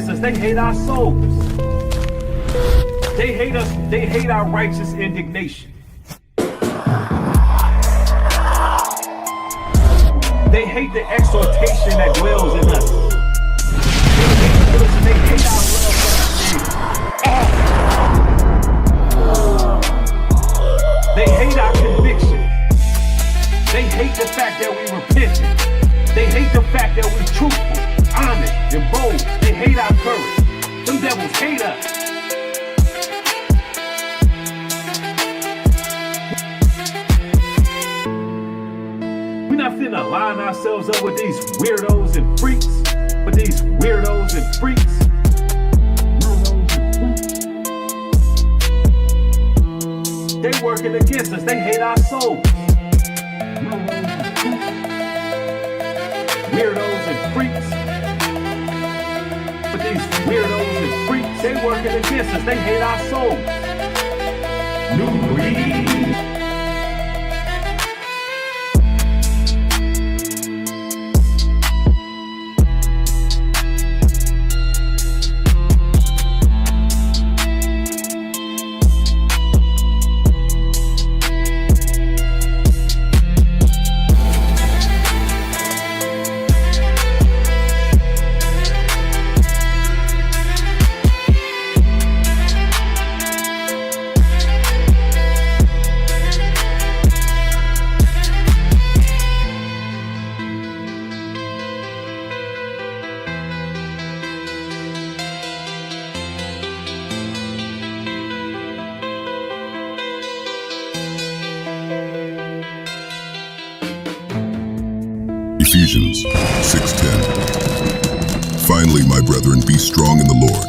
against us, they hate our souls. They hate us, they hate our righteous indignation. They hate the exhortation that dwells in us. They hate our love for They hate our conviction. They hate the fact that we repented. They hate the fact that we're truthful, honest, and bold. They hate our courage. Them devils hate us. We're not finna line ourselves up with these weirdos and freaks. With these weirdos and freaks. They working against us. They hate our souls. Weirdos and freaks. But these weirdos and freaks, they working against us. They hate our souls. Nubreed. Ephesians 6:10. Finally, my brethren, be strong in the Lord,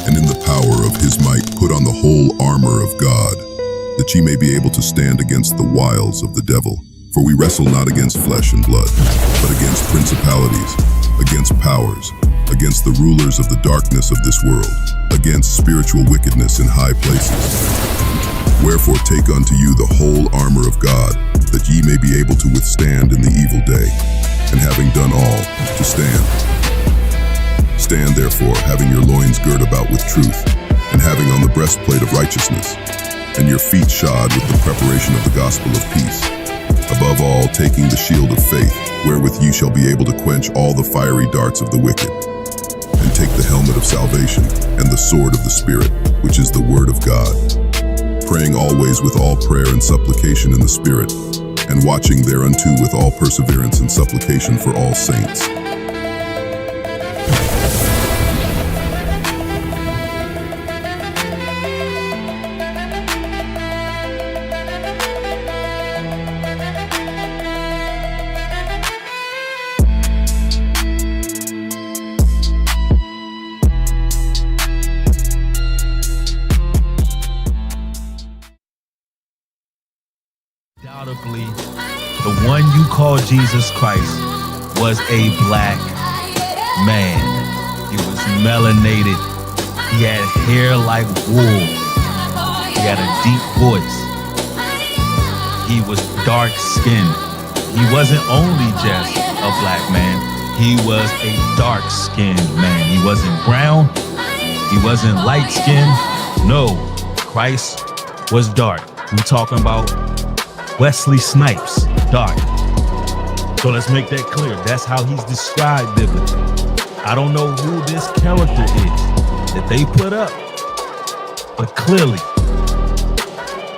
and in the power of his might put on the whole armor of God, that ye may be able to stand against the wiles of the devil. For we wrestle not against flesh and blood, but against principalities, against powers, against the rulers of the darkness of this world, against spiritual wickedness in high places. Wherefore take unto you the whole armor of God, that ye may be able to withstand in the evil day, and having done all, to stand. Stand therefore, having your loins girt about with truth, and having on the breastplate of righteousness, and your feet shod with the preparation of the gospel of peace. Above all, taking the shield of faith, wherewith ye shall be able to quench all the fiery darts of the wicked, and take the helmet of salvation, and the sword of the Spirit, which is the word of God, praying always with all prayer and supplication in the Spirit, and watching thereunto with all perseverance and supplication for all saints. Undoubtedly, the one you call Jesus Christ was a black man. He was melanated. He had hair like wool. He had a deep voice. He was dark skinned. He wasn't only just a black man. He was a dark skinned man. He wasn't brown. He wasn't light skinned. No, Christ was dark. We're talking about Wesley Snipes, dark. So let's make that clear. That's how he's described biblically. I don't know who this character is that they put up, but clearly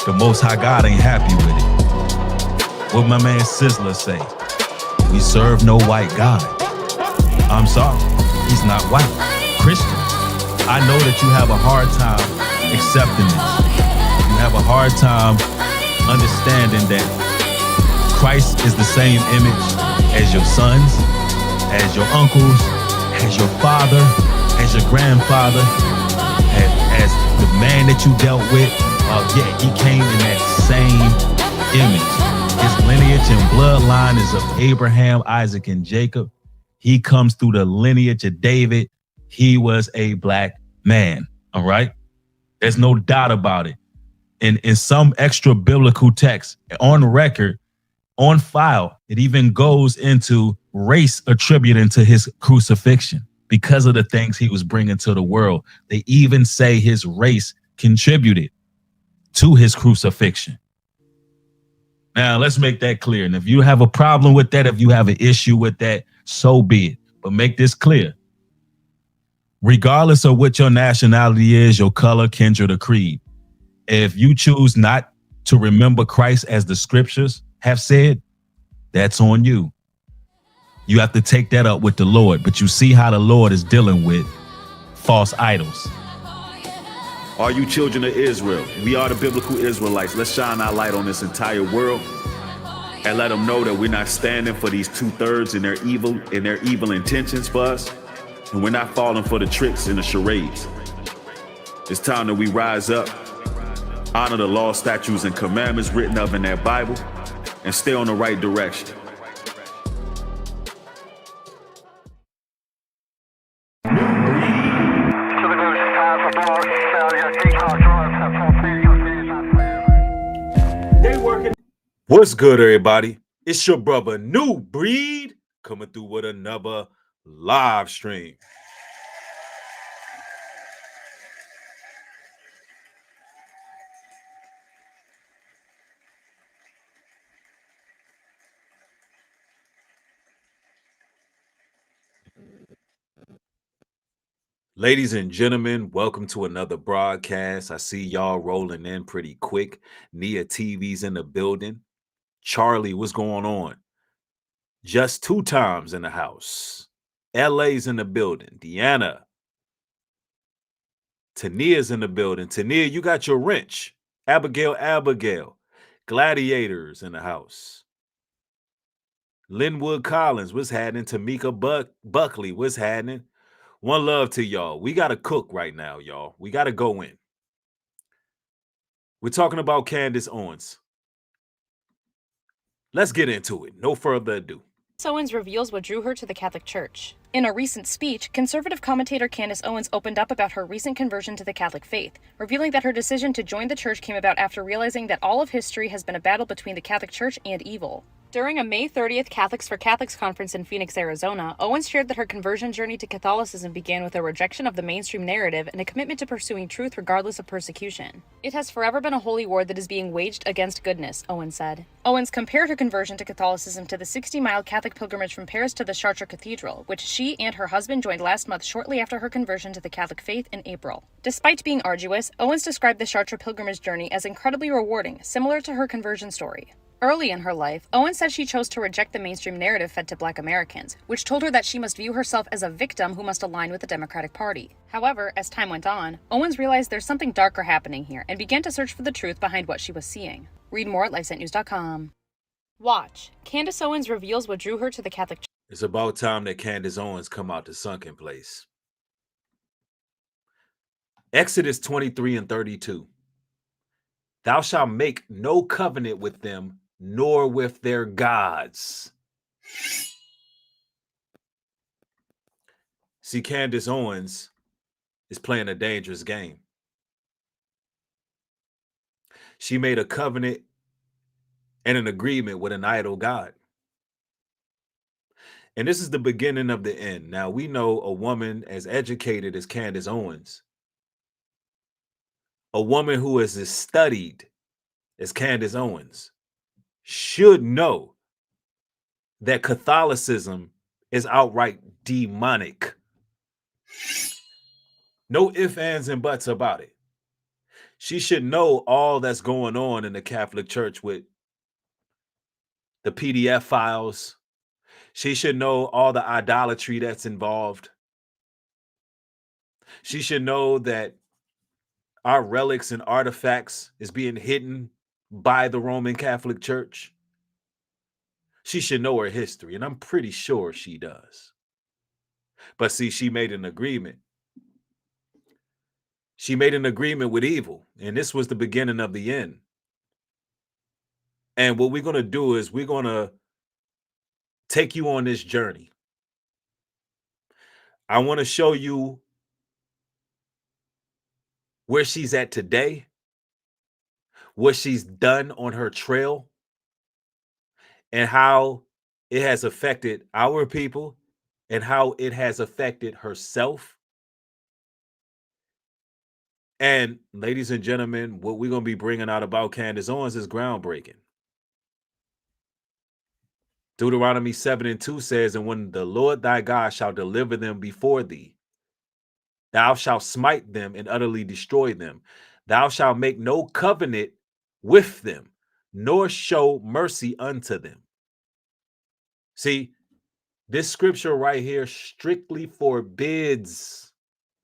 the Most High God ain't happy with it. What my man Sizzler say? We serve no white God. I'm sorry, he's not white. Christians, I know that you have a hard time accepting this. You have a hard time understanding that Christ is the same image as your sons, as your uncles, as your father, as your grandfather, as the man that you dealt with. Yeah, he came in that same image. His lineage and bloodline is of Abraham, Isaac, and Jacob. He comes through the lineage of David. He was a black man, all right? There's no doubt about it. In some extra biblical text, on record, on file, it even goes into race attributing to his crucifixion. because of the things he was bringing to the world. They even say his race contributed to his crucifixion. Now, let's make that clear. And if you have a problem with that, if you have an issue with that, so be it. But make this clear. Regardless of what your nationality is, your color, kindred, or creed, if you choose not to remember Christ as the scriptures have said, that's on you. You have to take that up with the Lord. But you see how the Lord is dealing with false idols. Are you children of Israel? We are the biblical Israelites. Let's shine our light on this entire world and let them know that we're not standing for these 2/3 and their evil intentions for us. And we're not falling for the tricks and the charades. It's time that we rise up, honor the law, statutes, and commandments written up in that Bible, and stay on the right direction. What's good, everybody? It's your brother Nubreed coming through with another live stream. Ladies and gentlemen, welcome to another broadcast. I see y'all rolling in pretty quick. Nia TV's in the building. Charlie, what's going on? Just 2 times in the house. LA's in the building. Deanna. Tania's in the building. Tania, you got your wrench. Abigail. Gladiators in the house. Linwood Collins, what's happening? Tamika Buckley, what's happening? One love to y'all. We got to cook right now, y'all. We got to go in. We're talking about Candace Owens. Let's get into it. No further ado. Owens reveals what drew her to the Catholic Church. In a recent speech, conservative commentator Candace Owens opened up about her recent conversion to the Catholic faith, revealing that her decision to join the church came about after realizing that all of history has been a battle between the Catholic Church and evil. During a May 30th Catholics for Catholics conference in Phoenix, Arizona, Owens shared that her conversion journey to Catholicism began with a rejection of the mainstream narrative and a commitment to pursuing truth regardless of persecution. "It has forever been a holy war that is being waged against goodness," Owens said. Owens compared her conversion to Catholicism to the 60-mile Catholic pilgrimage from Paris to the Chartres Cathedral, which she and her husband joined last month shortly after her conversion to the Catholic faith in April. Despite being arduous, Owens described the Chartres pilgrimage journey as incredibly rewarding, similar to her conversion story. Early in her life, Owens said she chose to reject the mainstream narrative fed to Black Americans, which told her that she must view herself as a victim who must align with the Democratic Party. However, as time went on, Owens realized there's something darker happening here and began to search for the truth behind what she was seeing. Read more at LifeSentNews.com. Watch. Candace Owens reveals what drew her to the Catholic Church. It's about time that Candace Owens come out the sunken place. Exodus 23:32. Thou shalt make no covenant with them, nor with their gods. See, Candace Owens is playing a dangerous game. She made a covenant and an agreement with an idol god. And this is the beginning of the end. Now, we know a woman as educated as Candace Owens, a woman who is as studied as Candace Owens, should know that Catholicism is outright demonic. No ifs, ands, and buts about it. She should know all that's going on in the Catholic Church with the PDF files. She should know all the idolatry that's involved. She should know that our relics and artifacts is being hidden by the Roman Catholic Church. She should know her history, and I'm pretty sure she does. But see, she made an agreement. She made an agreement with evil, and this was the beginning of the end. And what we're going to do is we're going to take you on this journey. I want to show you where she's at today, what she's done on her trail, and how it has affected our people and how it has affected herself. And ladies and gentlemen, what we're going to be bringing out about Candace Owens is groundbreaking. Deuteronomy 7:2 says, and when the Lord thy God shall deliver them before thee, thou shalt smite them and utterly destroy them. Thou shalt make no covenant with them, nor show mercy unto them. See, this scripture right here strictly forbids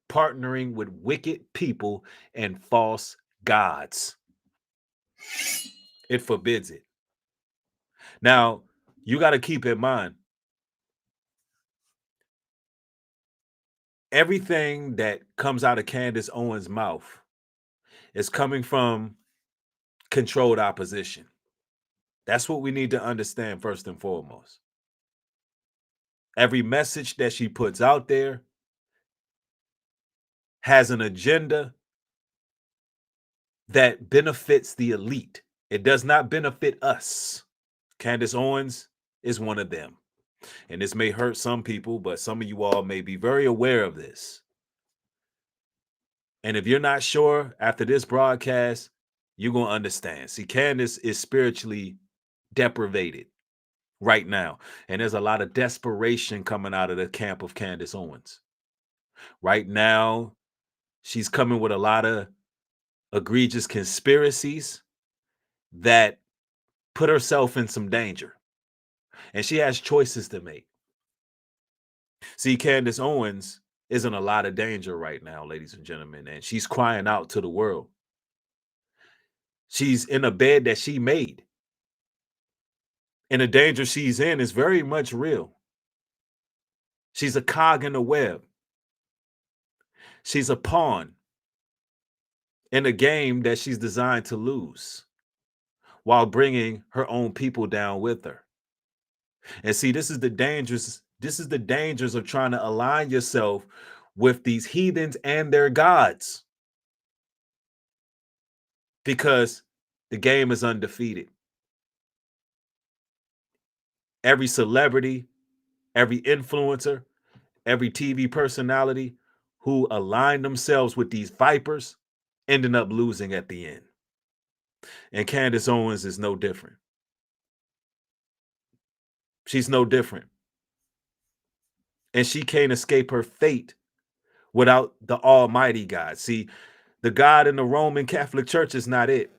partnering with wicked people and false gods. It forbids it. Now, you got to keep in mind, everything that comes out of Candace Owens' mouth is coming from controlled opposition. That's what we need to understand first and foremost. Every message that she puts out there has an agenda that benefits the elite. It does not benefit us. Candace Owens is one of them. And this may hurt some people, but some of you all may be very aware of this. And if you're not sure after this broadcast, you're going to understand. See, Candace is spiritually deprivated right now. And there's a lot of desperation coming out of the camp of Candace Owens. Right now, she's coming with a lot of egregious conspiracies that put herself in some danger. And she has choices to make. See, Candace Owens is in a lot of danger right now, ladies and gentlemen, and she's crying out to the world. She's in a bed that she made. And the danger she's in is very much real. She's a cog in the web. She's a pawn in a game that she's designed to lose while bringing her own people down with her. And see, this is the dangers of trying to align yourself with these heathens and their gods, because the game is undefeated. Every celebrity, every influencer, every TV personality who aligned themselves with these vipers ended up losing at the end. And Candace Owens is no different. She's no different. And she can't escape her fate without the Almighty God. See, the God in the Roman Catholic Church is not it.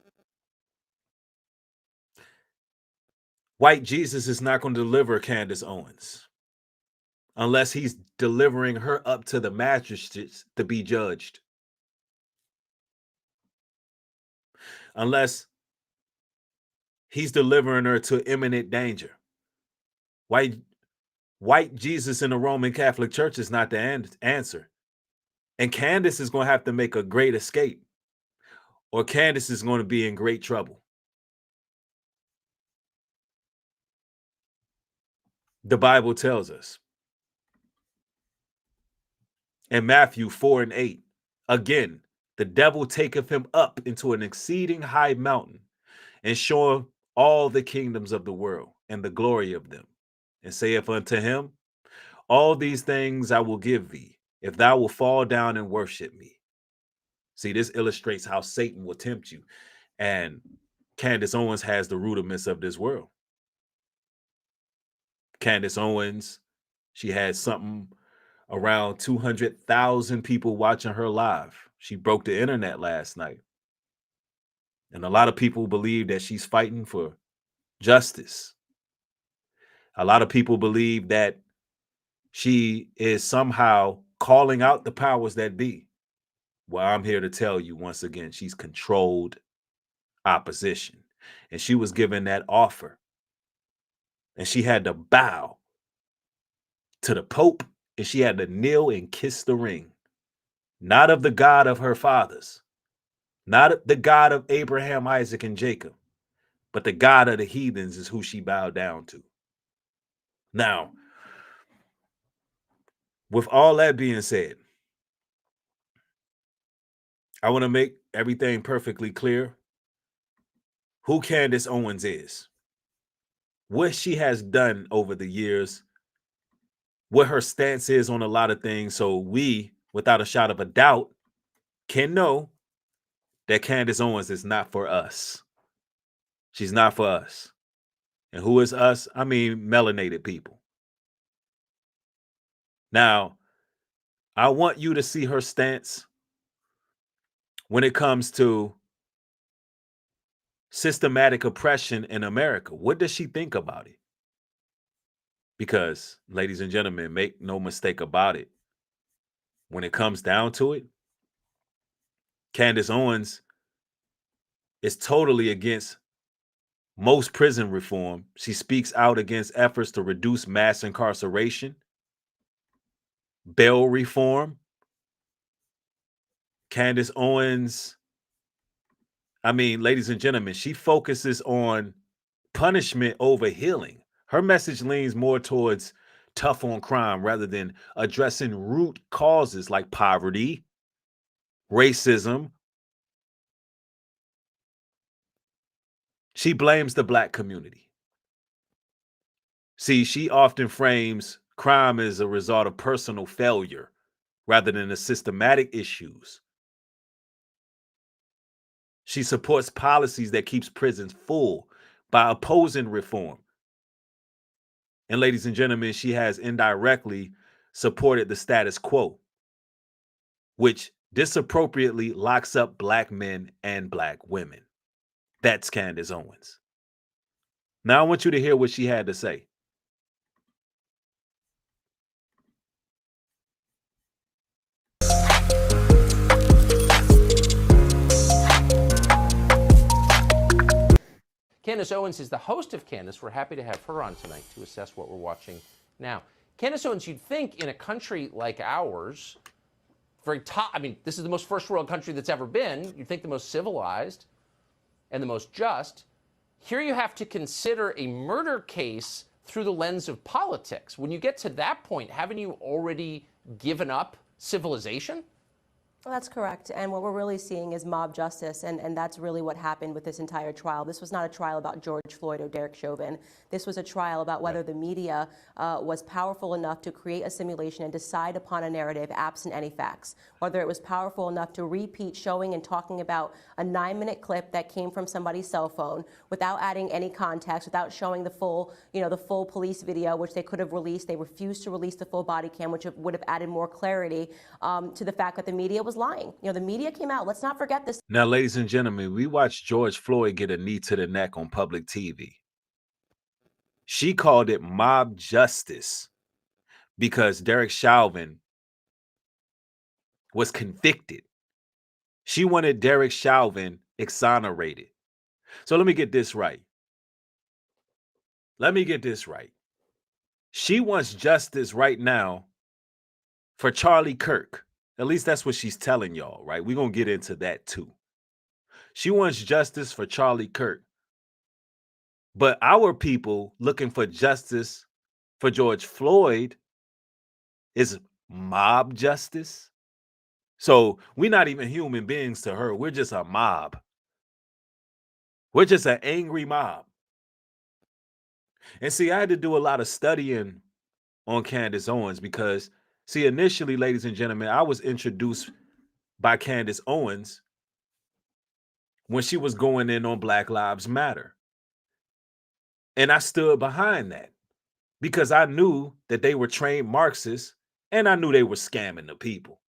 White Jesus is not going to deliver Candace Owens unless he's delivering her up to the magistrates to be judged. Unless he's delivering her to imminent danger. White Jesus in the Roman Catholic Church is not the answer. And Candace is going to have to make a great escape, or Candace is going to be in great trouble. The Bible tells us in Matthew 4:8, again, the devil taketh him up into an exceeding high mountain and showeth all the kingdoms of the world and the glory of them, and saith unto him, all these things I will give thee, if thou wilt fall down and worship me. See, this illustrates how Satan will tempt you. And Candace Owens has the rudiments of this world. Candace Owens, she had something around 200,000 people watching her live. She broke the internet last night. And a lot of people believe that she's fighting for justice. A lot of people believe that she is somehow calling out the powers that be. Well, I'm here to tell you once again, she's controlled opposition. And she was given that offer. And she had to bow to the Pope, and she had to kneel and kiss the ring. Not of the God of her fathers, not the God of Abraham, Isaac, and Jacob, but the God of the heathens is who she bowed down to. Now, with all that being said, I want to make everything perfectly clear who Candace Owens is, what she has done over the years what her stance is on a lot of things, so we, without a shot of a doubt, can know that Candace Owens is not for us. She's not for us. And who is us? I mean, melanated people. Now, I want you to see her stance when it comes to systematic oppression in America. What does she think about it? Because, ladies and gentlemen, make no mistake about it. When it comes down to it, Candace Owens is totally against most prison reform. She speaks out against efforts to reduce mass incarceration, bail reform. Candace Owens, I mean, ladies and gentlemen, she focuses on punishment over healing. Her message leans more towards tough on crime rather than addressing root causes like poverty, racism. She blames the Black community. See, she often frames crime as a result of personal failure rather than the systematic issues. She supports policies that keeps prisons full by opposing reform. And ladies and gentlemen, she has indirectly supported the status quo, which disappropriately locks up Black men and Black women. That's Candace Owens. Now I want you to hear what she had to say. Candace Owens is the host of Candace. We're happy to have her on tonight to assess what we're watching now. Candace Owens, you'd think in a country like ours, very top, I mean, this is the most first world country that's ever been. You'd think the most civilized and the most just. Here you have to consider a murder case through the lens of politics. When you get to that point, haven't you already given up civilization? Well, that's correct. And what we're really seeing is mob justice. And that's really what happened with this entire trial. This was not a trial about George Floyd or Derek Chauvin. This was a trial about whether the media was powerful enough to create a simulation and decide upon a narrative absent any facts. Whether it was powerful enough to repeat showing and talking about a 9-minute clip that came from somebody's cell phone without adding any context, without showing the full, the full police video, which they could have released. They refused to release the full body cam, which would have added more clarity to the fact that the media was lying. The media came out. Let's not forget this. Now, ladies and gentlemen, we watched George Floyd get a knee to the neck on public TV. She called it mob justice because Derek Chauvin was convicted. She wanted Derek Chauvin exonerated. So let me get this right. She wants justice right now for Charlie Kirk. At least that's what she's telling y'all, right? We're going to get into that too. She wants justice for Charlie Kirk. But our people looking for justice for George Floyd is mob justice. So we're not even human beings to her. We're just a mob. We're just an angry mob. And see, I had to do a lot of studying on Candace Owens because, see, initially, ladies and gentlemen, I was introduced by Candace Owens when she was going in on Black Lives Matter. And I stood behind that because I knew that they were trained Marxists and I knew they were scamming the people.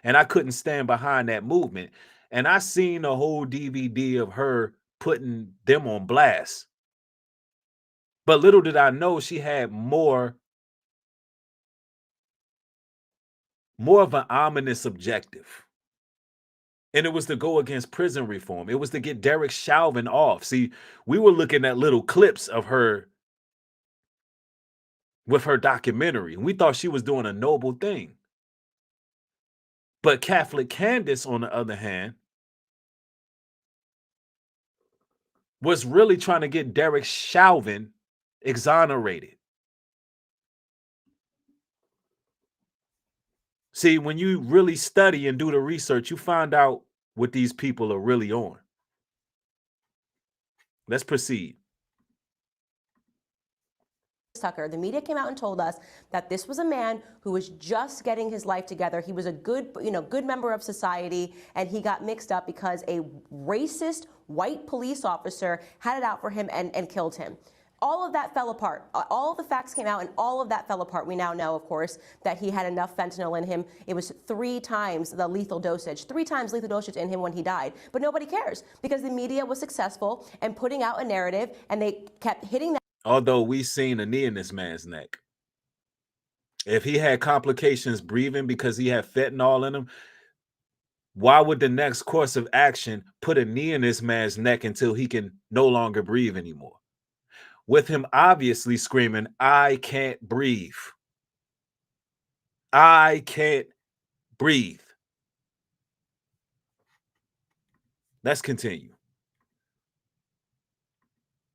And I couldn't stand behind that movement. And I seen a whole DVD of her putting them on blast. But little did I know she had more of an ominous objective. And it was to go against prison reform. It was to get Derek Chauvin off. See, we were looking at little clips of her with her documentary, and we thought she was doing a noble thing. But Catholic Candace, on the other hand, was really trying to get Derek Chauvin exonerated. See, when you really study and do the research, you find out what these people are really on. Let's proceed. Tucker, the media came out and told us that this was a man who was just getting his life together. He was a good member of society, and he got mixed up because a racist white police officer had it out for him and killed him. All of that fell apart. All of the facts came out, and all of that fell apart. We now know, of course, that he had enough fentanyl in him. It was 3 times the lethal dosage, 3 times lethal dosage in him when he died. But nobody cares because the media was successful in putting out a narrative, and they kept hitting that. Although we seen a knee in this man's neck. If he had complications breathing because he had fentanyl in him, why would the next course of action put a knee in this man's neck until he can no longer breathe anymore? With him obviously screaming, "I can't breathe. I can't breathe." Let's continue.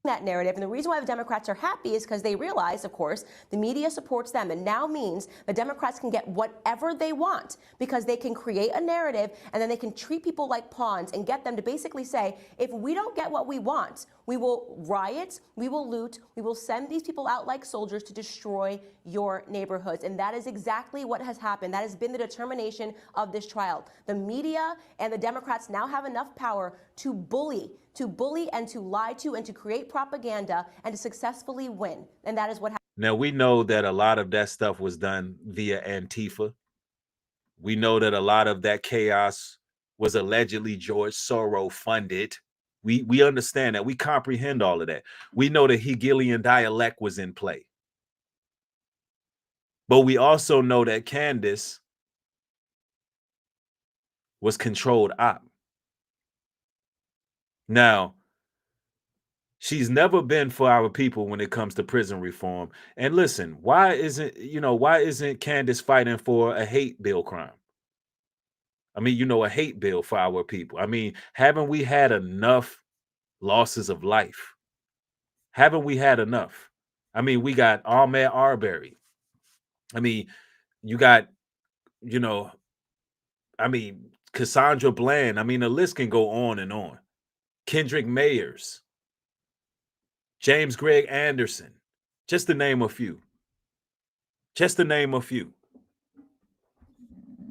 That narrative, and the reason why the Democrats are happy is because they realize, of course, the media supports them, and now means the Democrats can get whatever they want because they can create a narrative, and then they can treat people like pawns and get them to basically say, if we don't get what we want, we will riot, we will loot, we will send these people out like soldiers to destroy your neighborhoods. And that is exactly what has happened. That has been the determination of this trial. The media and the Democrats now have enough power to bully and to lie to and to create propaganda and to successfully win. And that is what happened. Now, we know that a lot of that stuff was done via Antifa. We know that a lot of that chaos was allegedly George Soros funded. We understand that. We comprehend all of that. We know the Hegelian dialect was in play. But we also know that Candace was controlled op. Now, she's never been for our people when it comes to prison reform. And listen, why isn't Candace fighting for a hate bill crime? I mean, a hate bill for our people. I mean, haven't we had enough losses of life? Haven't we had enough? I mean, we got Ahmaud Arbery. I mean, you got, Cassandra Bland. I mean, the list can go on and on. Kendrick Mayers, James Greg Anderson, just to name a few. Just to name a few.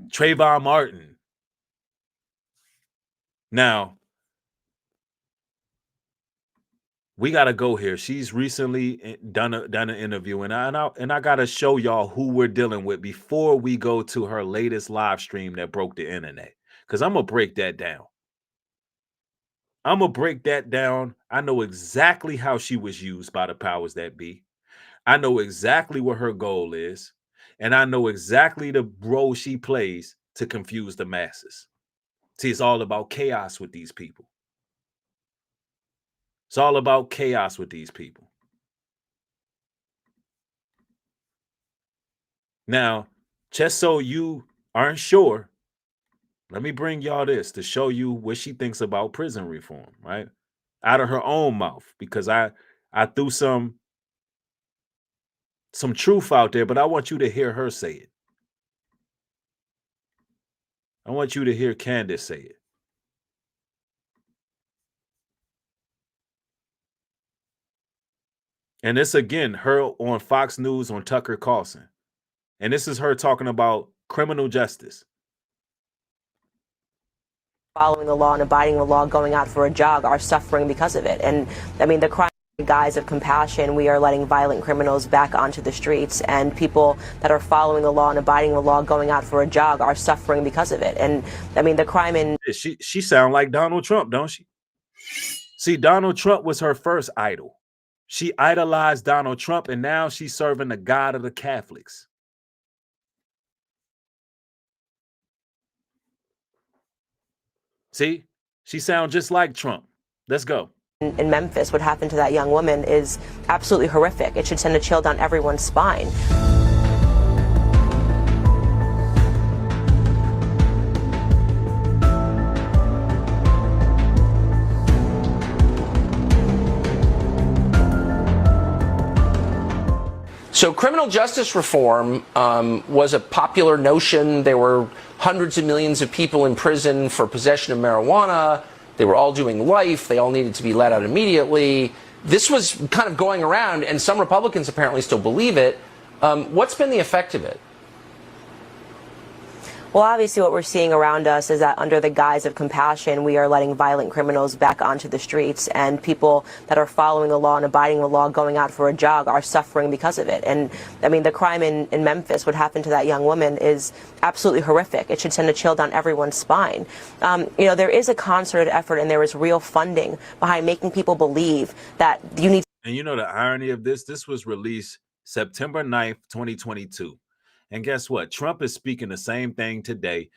Trayvon Martin. Now, we got to go here. She's recently done an interview, and I got to show y'all who we're dealing with before we go to her latest live stream that broke the internet, because I'm going to break that down. I know exactly how she was used by the powers that be. I know exactly what her goal is. And I know exactly the role she plays to confuse the masses. See, it's all about chaos with these people. It's all about chaos with these people. Now, just so you aren't sure, let me bring y'all this to show you what she thinks about prison reform, right? Out of her own mouth, because I threw some truth out there, but I want you to hear her say it. I want you to hear Candace say it. And this, again, her on Fox News on Tucker Carlson. And this is her talking about criminal justice. Following the law and abiding the law, going out for a jog, are suffering because of it. And I mean, the crime guise of compassion, we are letting violent criminals back onto the streets, and people that are following the law and abiding the law, going out for a jog, are suffering because of it. And I mean, the crime in she sound like Donald Trump, don't she? See, Donald Trump was her first idol. She idolized Donald Trump, and now she's serving the God of the Catholics. See, she sounds just like Trump. Let's go. In Memphis, what happened to that young woman is absolutely horrific. It should send a chill down everyone's spine. So criminal justice reform was a popular notion. There were hundreds of millions of people in prison for possession of marijuana. They were all doing life. They all needed to be let out immediately. This was kind of going around, and some Republicans apparently still believe it. What's been the effect of it? Well, obviously what we're seeing around us is that under the guise of compassion, we are letting violent criminals back onto the streets, and people that are following the law and abiding the law, going out for a jog, are suffering because of it. And I mean, the crime in Memphis, what happened to that young woman, is absolutely horrific. It should send a chill down everyone's spine. You know, there is a concerted effort and there is real funding behind making people believe that you need. And you know the irony of this was released September 9th, 2022. And guess what? Trump is speaking the same thing today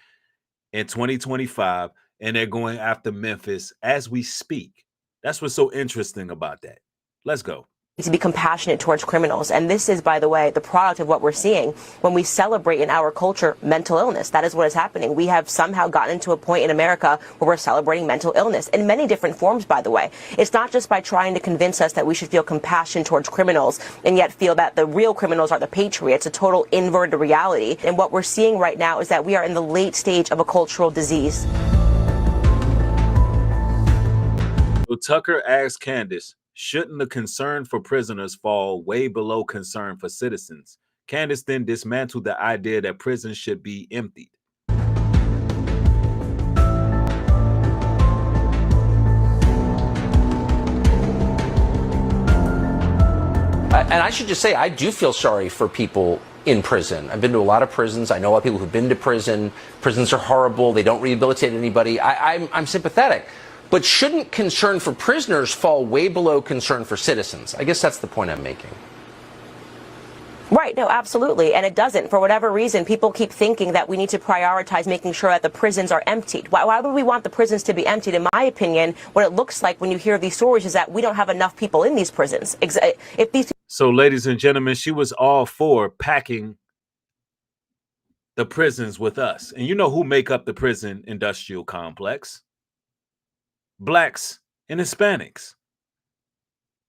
in 2025, and they're going after Memphis as we speak. That's what's so interesting about that. Let's go. To be compassionate towards criminals. And this is, by the way, the product of what we're seeing when we celebrate in our culture mental illness. That is what is happening. We have somehow gotten to a point in America where we're celebrating mental illness in many different forms, by the way. It's not just by trying to convince us that we should feel compassion towards criminals and yet feel that the real criminals are the patriots, a total inverted reality. And what we're seeing right now is that we are in the late stage of a cultural disease. So Tucker asked Candace, shouldn't the concern for prisoners fall way below concern for citizens? Candace then dismantled the idea that prisons should be emptied. And I should just say, I do feel sorry for people in prison. I've been to a lot of prisons. I know a lot of people who've been to prison. Prisons are horrible. They don't rehabilitate anybody. I'm sympathetic. But shouldn't concern for prisoners fall way below concern for citizens? I guess that's the point I'm making. Right. No, absolutely. And it doesn't. For whatever reason, people keep thinking that we need to prioritize making sure that the prisons are emptied. Why would we want the prisons to be emptied? In my opinion, what it looks like when you hear these stories is that we don't have enough people in these prisons. If these. So, ladies and gentlemen, she was all for packing the prisons with us. And you know who make up the prison industrial complex? Blacks and Hispanics.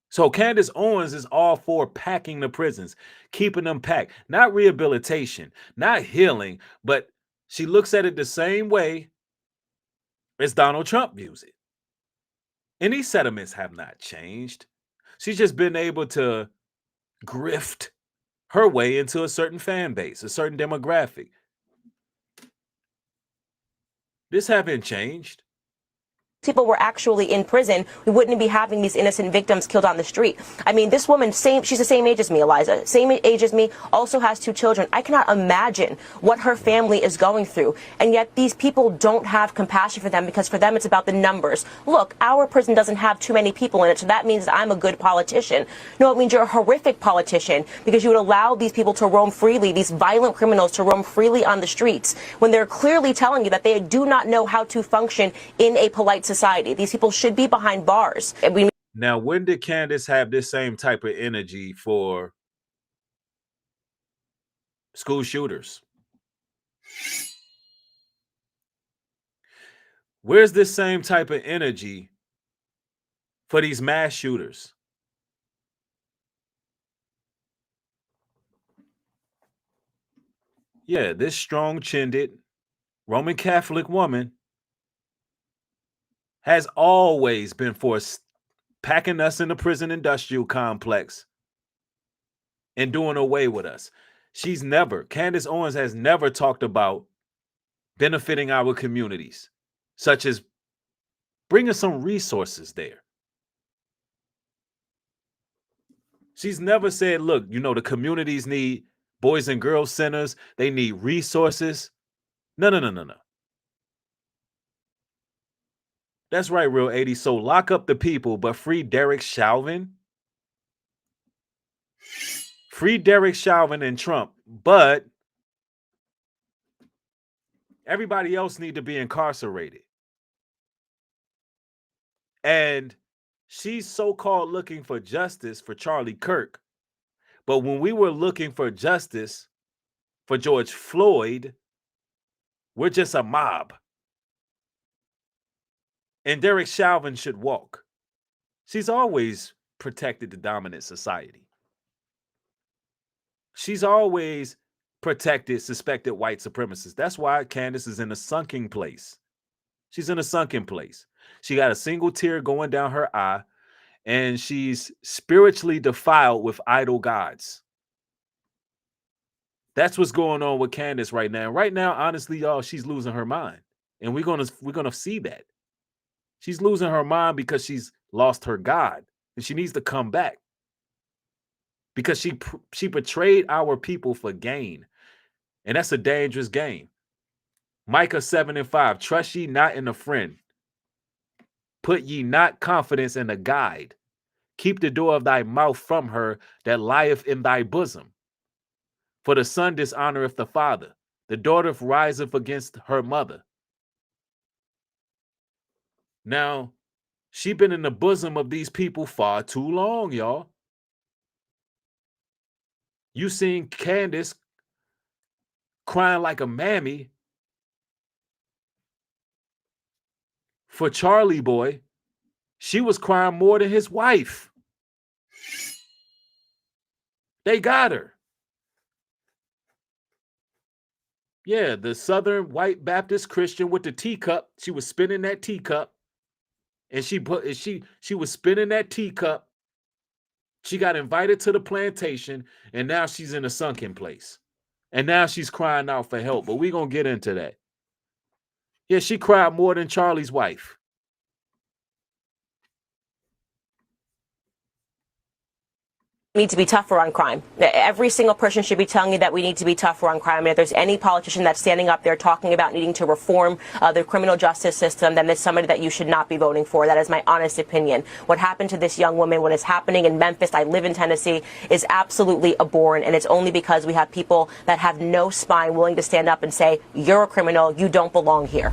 So Candace Owens is all for packing the prisons, keeping them packed, not rehabilitation, not healing, but she looks at it the same way as Donald Trump views it. And these sentiments have not changed. She's just been able to grift her way into a certain fan base, a certain demographic. This haven't changed. People were actually in prison, we wouldn't be having these innocent victims killed on the street. I mean, this woman, she's the same age as me, Eliza, same age as me, also has 2 children. I cannot imagine what her family is going through. And yet these people don't have compassion for them because for them it's about the numbers. Look, our prison doesn't have too many people in it, so that means that I'm a good politician. No, it means you're a horrific politician because you would allow these people to roam freely, these violent criminals to roam freely on the streets when they're clearly telling you that they do not know how to function in a polite society. These people should be behind bars. Now, when did Candace have this same type of energy for school shooters? Where's this same type of energy for these mass shooters? Yeah, this strong-chinned Roman Catholic woman has always been for packing us in the prison industrial complex and doing away with us. Candace Owens has never talked about benefiting our communities, such as bringing some resources there. She's never said, look, you know, the communities need boys and girls centers. They need resources. No. That's right, Real 80. So lock up the people, but free Derek Chauvin. Free Derek Chauvin and Trump, but everybody else need to be incarcerated. And she's so-called looking for justice for Charlie Kirk. But when we were looking for justice for George Floyd, we're just a mob. And Derek Chauvin should walk. She's always protected the dominant society. She's always protected suspected white supremacists. That's why Candace is in a sunken place. She's in a sunken place. She got a single tear going down her eye, and she's spiritually defiled with idol gods. That's what's going on with Candace right now. Right now, honestly, y'all, she's losing her mind. And we're gonna see that. She's losing her mind because she's lost her God. And she needs to come back. Because she betrayed our people for gain. And that's a dangerous game. Micah 7:5. Trust ye not in a friend. Put ye not confidence in a guide. Keep the door of thy mouth from her that lieth in thy bosom. For the son dishonoreth the father. The daughter riseth against her mother. Now, she been in the bosom of these people far too long, y'all. You seen Candace crying like a mammy for Charlie boy. She was crying more than his wife. They got her. Yeah, the Southern white Baptist Christian with the teacup. She was spinning that teacup. And she was spinning that teacup. She got invited to the plantation, and now she's in a sunken place. And now she's crying out for help. But we're going to get into that. Yeah, she cried more than Charlie's wife. Need to be tougher on crime. Every single person should be telling you that we need to be tougher on crime. And if there's any politician that's standing up there talking about needing to reform the criminal justice system, then there's somebody that you should not be voting for. That is my honest opinion. What happened to this young woman, what is happening in Memphis, I live in Tennessee, is absolutely abhorrent. And it's only because we have people that have no spine willing to stand up and say, you're a criminal, you don't belong here.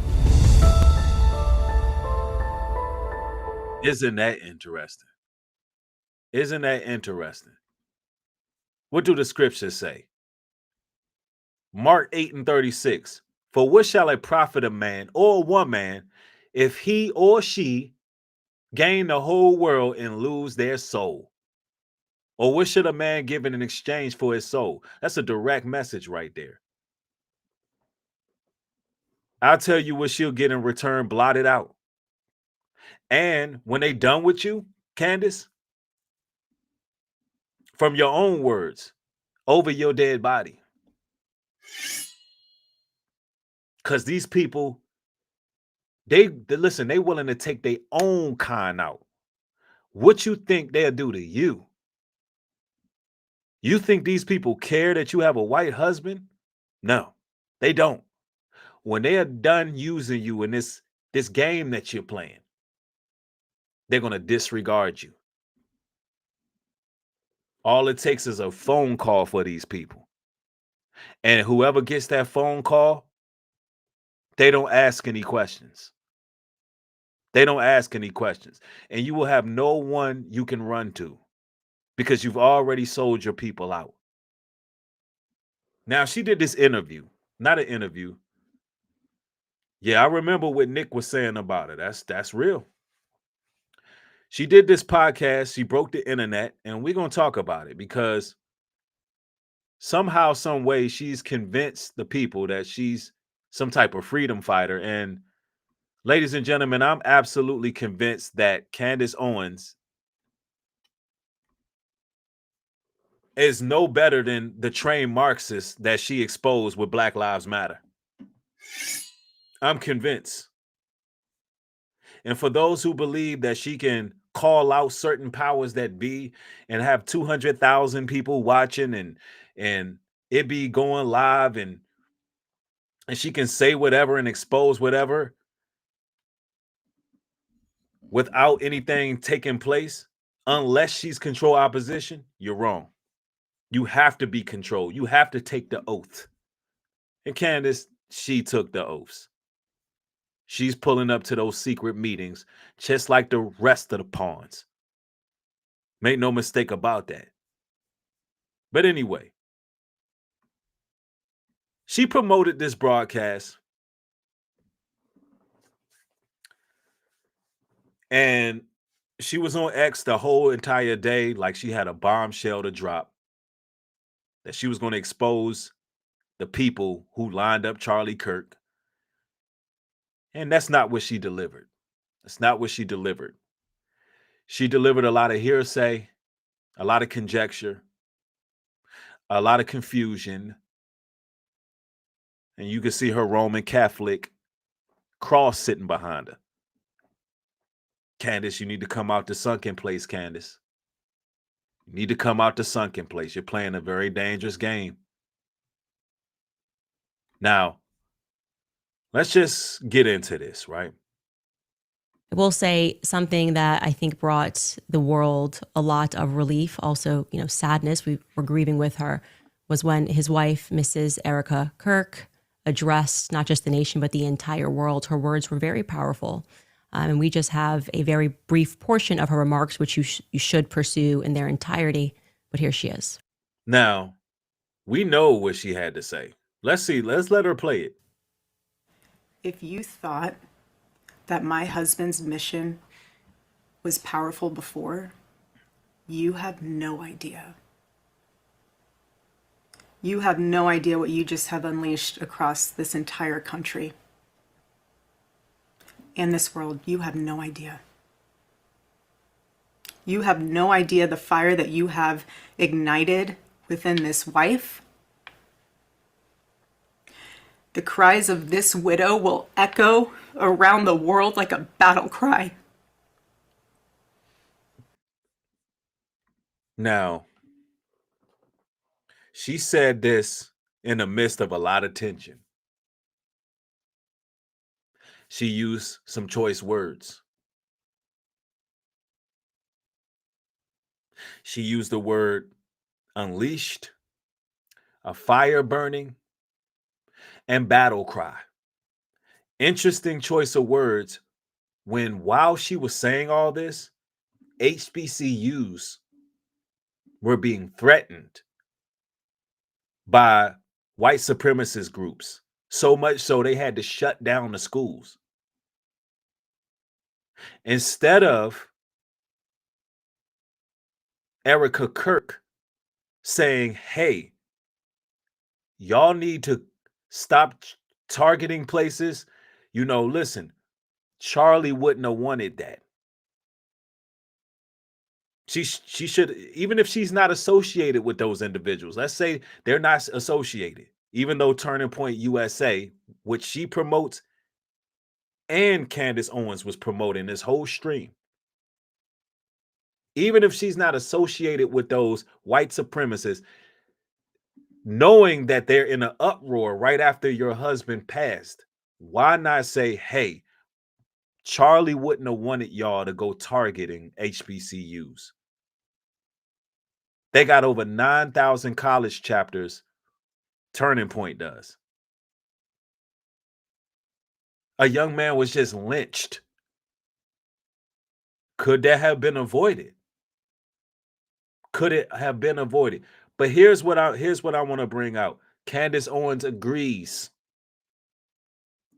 Isn't that interesting? Isn't that interesting? What do the scriptures say? Mark 8:36. For what shall it profit a man or a woman if he or she gain the whole world and lose their soul? Or what should a man give in exchange for his soul? That's a direct message right there. I'll tell you what she'll get in return, blotted out. And when they done with you, Candace, from your own words, over your dead body. Because these people, they listen, they willing to take their own kind out. What you think they'll do to you? You think these people care that you have a white husband? No, they don't. When they are done using you in this game that you're playing, they're going to disregard you. All it takes is a phone call for these people. And whoever gets that phone call, they don't ask any questions. They don't ask any questions. And you will have no one you can run to because you've already sold your people out. Now, she did this interview, not an interview. Yeah, I remember what Nick was saying about it. That's real. She did this podcast. She broke the internet, and we're going to talk about it because somehow, some way, she's convinced the people that she's some type of freedom fighter. And ladies and gentlemen, I'm absolutely convinced that Candace Owens is no better than the trained Marxists that she exposed with Black Lives Matter. I'm convinced. And for those who believe that she can call out certain powers that be and have 200,000 people watching and it be going live and she can say whatever and expose whatever without anything taking place, unless she's control opposition, you're wrong. You have to be controlled. You have to take the oath. And Candace, she took the oaths. She's pulling up to those secret meetings just like the rest of the pawns. Make no mistake about that. But anyway, she promoted this broadcast. And she was on X the whole entire day like she had a bombshell to drop. That she was going to expose the people who lined up Charlie Kirk. And that's not what she delivered. That's not what she delivered. She delivered a lot of hearsay, a lot of conjecture, a lot of confusion. And you can see her Roman Catholic cross sitting behind her. Candace, you need to come out the sunken place, Candace. You need to come out the sunken place. You're playing a very dangerous game. Now, let's just get into this, right? I will say something that I think brought the world a lot of relief, also, sadness. We were grieving with her, was when his wife, Mrs. Erica Kirk, addressed not just the nation, but the entire world. Her words were very powerful. And we just have a very brief portion of her remarks, which you should pursue in their entirety. But here she is. Now, we know what she had to say. Let's see. Let's let her play it. If you thought that my husband's mission was powerful before, you have no idea. You have no idea what you just have unleashed across this entire country. In this world, you have no idea. You have no idea the fire that you have ignited within this wife. The cries of this widow will echo around the world like a battle cry. Now, she said this in the midst of a lot of tension. She used some choice words. She used the word unleashed, a fire burning, and battle cry. Interesting choice of words when, while she was saying all this, HBCUs were being threatened by white supremacist groups, so much so they had to shut down the schools. Instead of Erica Kirk saying, hey, y'all need to stop targeting places. Listen, Charlie wouldn't have wanted that. She should, even if she's not associated with those individuals, let's say they're not associated, even though Turning Point USA, which she promotes, and Candace Owens was promoting this whole stream. Even if she's not associated with those white supremacists, knowing that they're in an uproar right after your husband passed, why not say, hey, Charlie wouldn't have wanted y'all to go targeting HBCUs. They got over 9,000 college chapters. Turning Point does. A young man was just lynched. Could that have been avoided? Could it have been avoided? But here's what I want to bring out. Candace Owens agrees.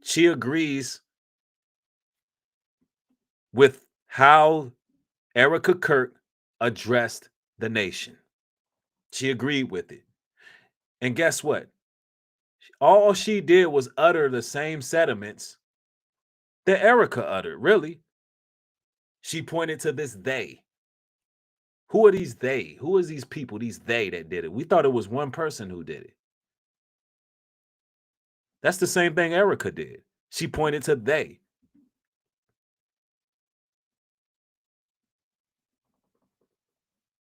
She agrees with how Erica Kirk addressed the nation. She agreed with it. And guess what? All she did was utter the same sentiments that Erica uttered, really. She pointed to this they. Who are these they? Who is these people, these they that did it? We thought it was one person who did it. That's the same thing Erica did. She pointed to they.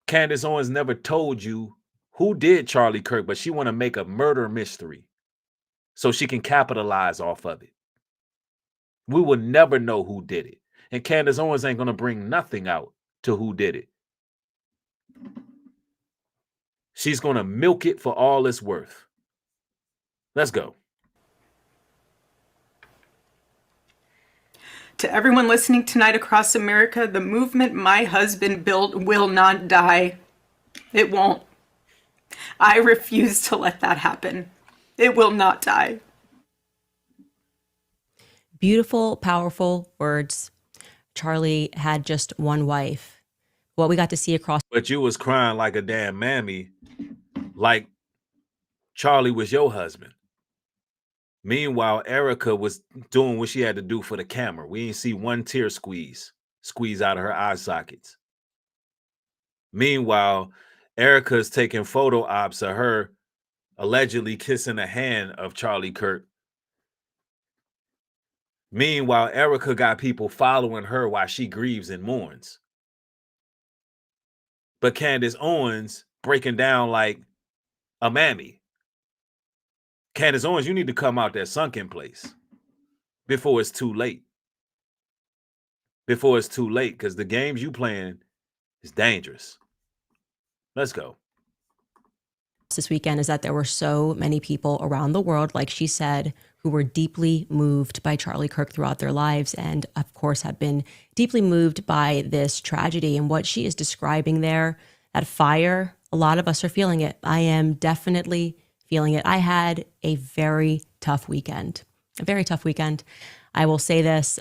Candace Owens never told you who did Charlie Kirk, but she want to make a murder mystery so she can capitalize off of it. We will never know who did it. And Candace Owens ain't going to bring nothing out to who did it. She's going to milk it for all it's worth. Let's go. To everyone listening tonight across America, the movement my husband built will not die. It won't. I refuse to let that happen. It will not die. Beautiful, powerful words. Charlie had just one wife. What we got to see across. But you was crying like a damn mammy, like Charlie was your husband. Meanwhile, Erica was doing what she had to do for the camera. We ain't see one tear squeeze out of her eye sockets. Meanwhile, Erica's taking photo ops of her allegedly kissing the hand of Charlie Kirk. Meanwhile, Erica got people following her while she grieves and mourns. But Candace Owens breaking down like a mammy. Candace Owens, you need to come out that sunken place before it's too late. Before it's too late, because the games you playing is dangerous. Let's go. This weekend is that there were so many people around the world, like she said, who were deeply moved by Charlie Kirk throughout their lives, and of course have been deeply moved by this tragedy. And what she is describing there, that fire, a lot of us are feeling it. I am definitely feeling it. I had a very tough weekend, I will say this.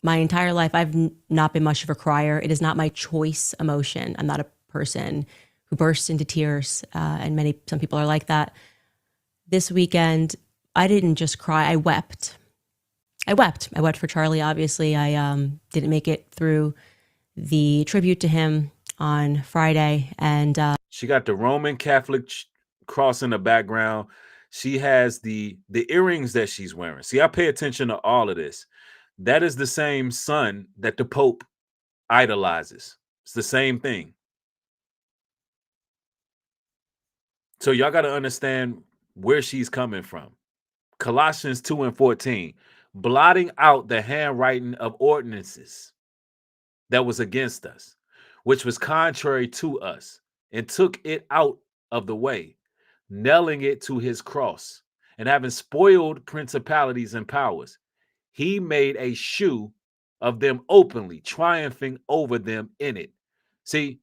My entire life, I've not been much of a crier. It is not my choice emotion. I'm not a person who bursts into tears, and some people are like that. This weekend, I didn't just cry. I wept. I wept for Charlie. Obviously, I didn't make it through the tribute to him on Friday, and she got the Roman Catholic cross in the background. She has the earrings that she's wearing. See, I pay attention to all of this. That is the same sun that the Pope idolizes. It's the same thing. So y'all got to understand where she's coming from. Colossians 2:14, blotting out the handwriting of ordinances that was against us, which was contrary to us, and took it out of the way, nailing it to his cross, and having spoiled principalities and powers, he made a shoe of them openly, triumphing over them in it. See,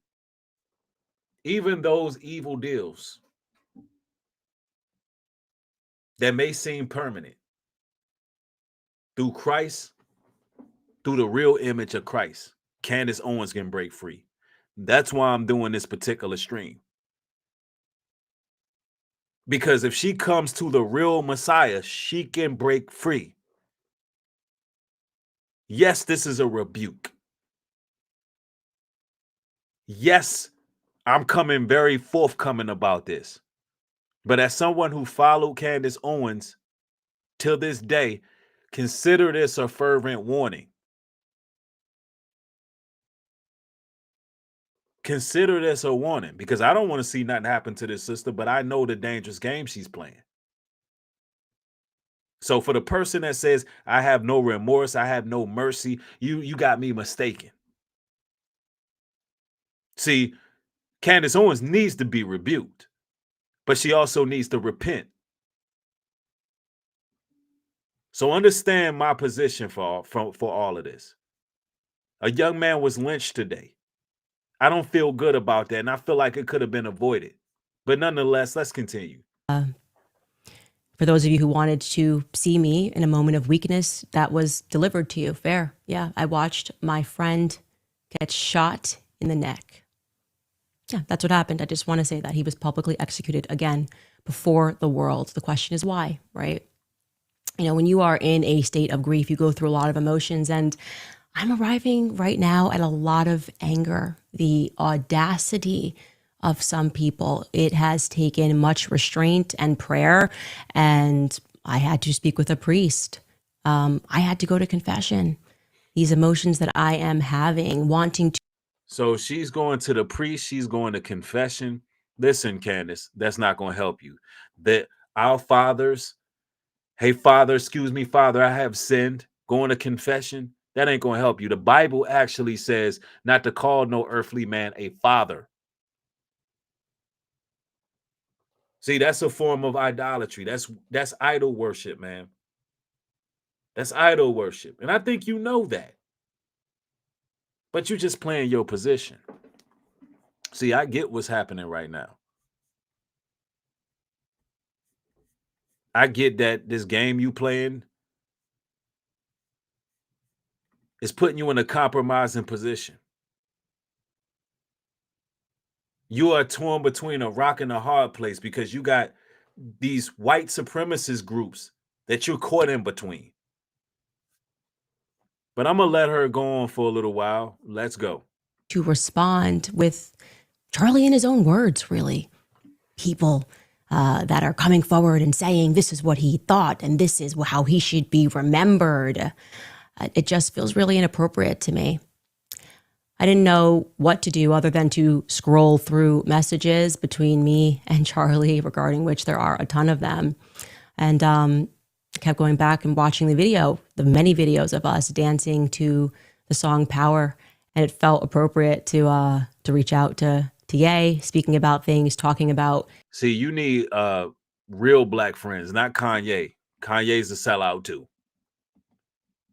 even those evil deals that may seem permanent, through Christ, through the real image of Christ, Candace Owens can break free. That's why I'm doing this particular stream. Because if she comes to the real Messiah, she can break free. Yes, this is a rebuke. Yes, I'm coming very forthcoming about this. But as someone who followed Candace Owens till this day, consider this a fervent warning. Consider this a warning, because I don't want to see nothing happen to this sister, but I know the dangerous game she's playing. So for the person that says, I have no remorse, I have no mercy, you got me mistaken. See, Candace Owens needs to be rebuked, but she also needs to repent. So understand my position for all of this. A young man was lynched today. I don't feel good about that, and I feel like it could have been avoided. But nonetheless, let's continue. For those of you who wanted to see me in a moment of weakness, that was delivered to you. Fair. Yeah, I watched my friend get shot in the neck. Yeah, that's what happened. I just want to say that he was publicly executed again before the world. The question is why, right? You know, when you are in a state of grief, you go through a lot of emotions, and I'm arriving right now at a lot of anger, the audacity of some people. It has taken much restraint and prayer, and I had to speak with a priest. I had to go to confession. These emotions that I am having, wanting to. So she's going to the priest, she's going to confession. Listen, Candace, that's not going to help you. That our fathers, hey, Father, excuse me, Father, I have sinned, going to confession, that ain't going to help you. The Bible actually says not to call no earthly man a father. See, that's a form of idolatry. That's idol worship, man. That's idol worship. And I think you know that. But you're just playing your position. See, I get what's happening right now. I get that this game you playing is putting you in a compromising position. You are torn between a rock and a hard place because you got these white supremacist groups that you're caught in between. But I'm going to let her go on for a little while. Let's go. To respond with Charlie, in his own words, really, people that are coming forward and saying this is what he thought and this is how he should be remembered. It just feels really inappropriate to me. I didn't know what to do other than to scroll through messages between me and Charlie, regarding which there are a ton of them. And kept going back and watching the many videos of us dancing to the song Power. And it felt appropriate to reach out to Ye, speaking about things, talking about. See, you need real black friends, not Kanye. Kanye's a sellout too.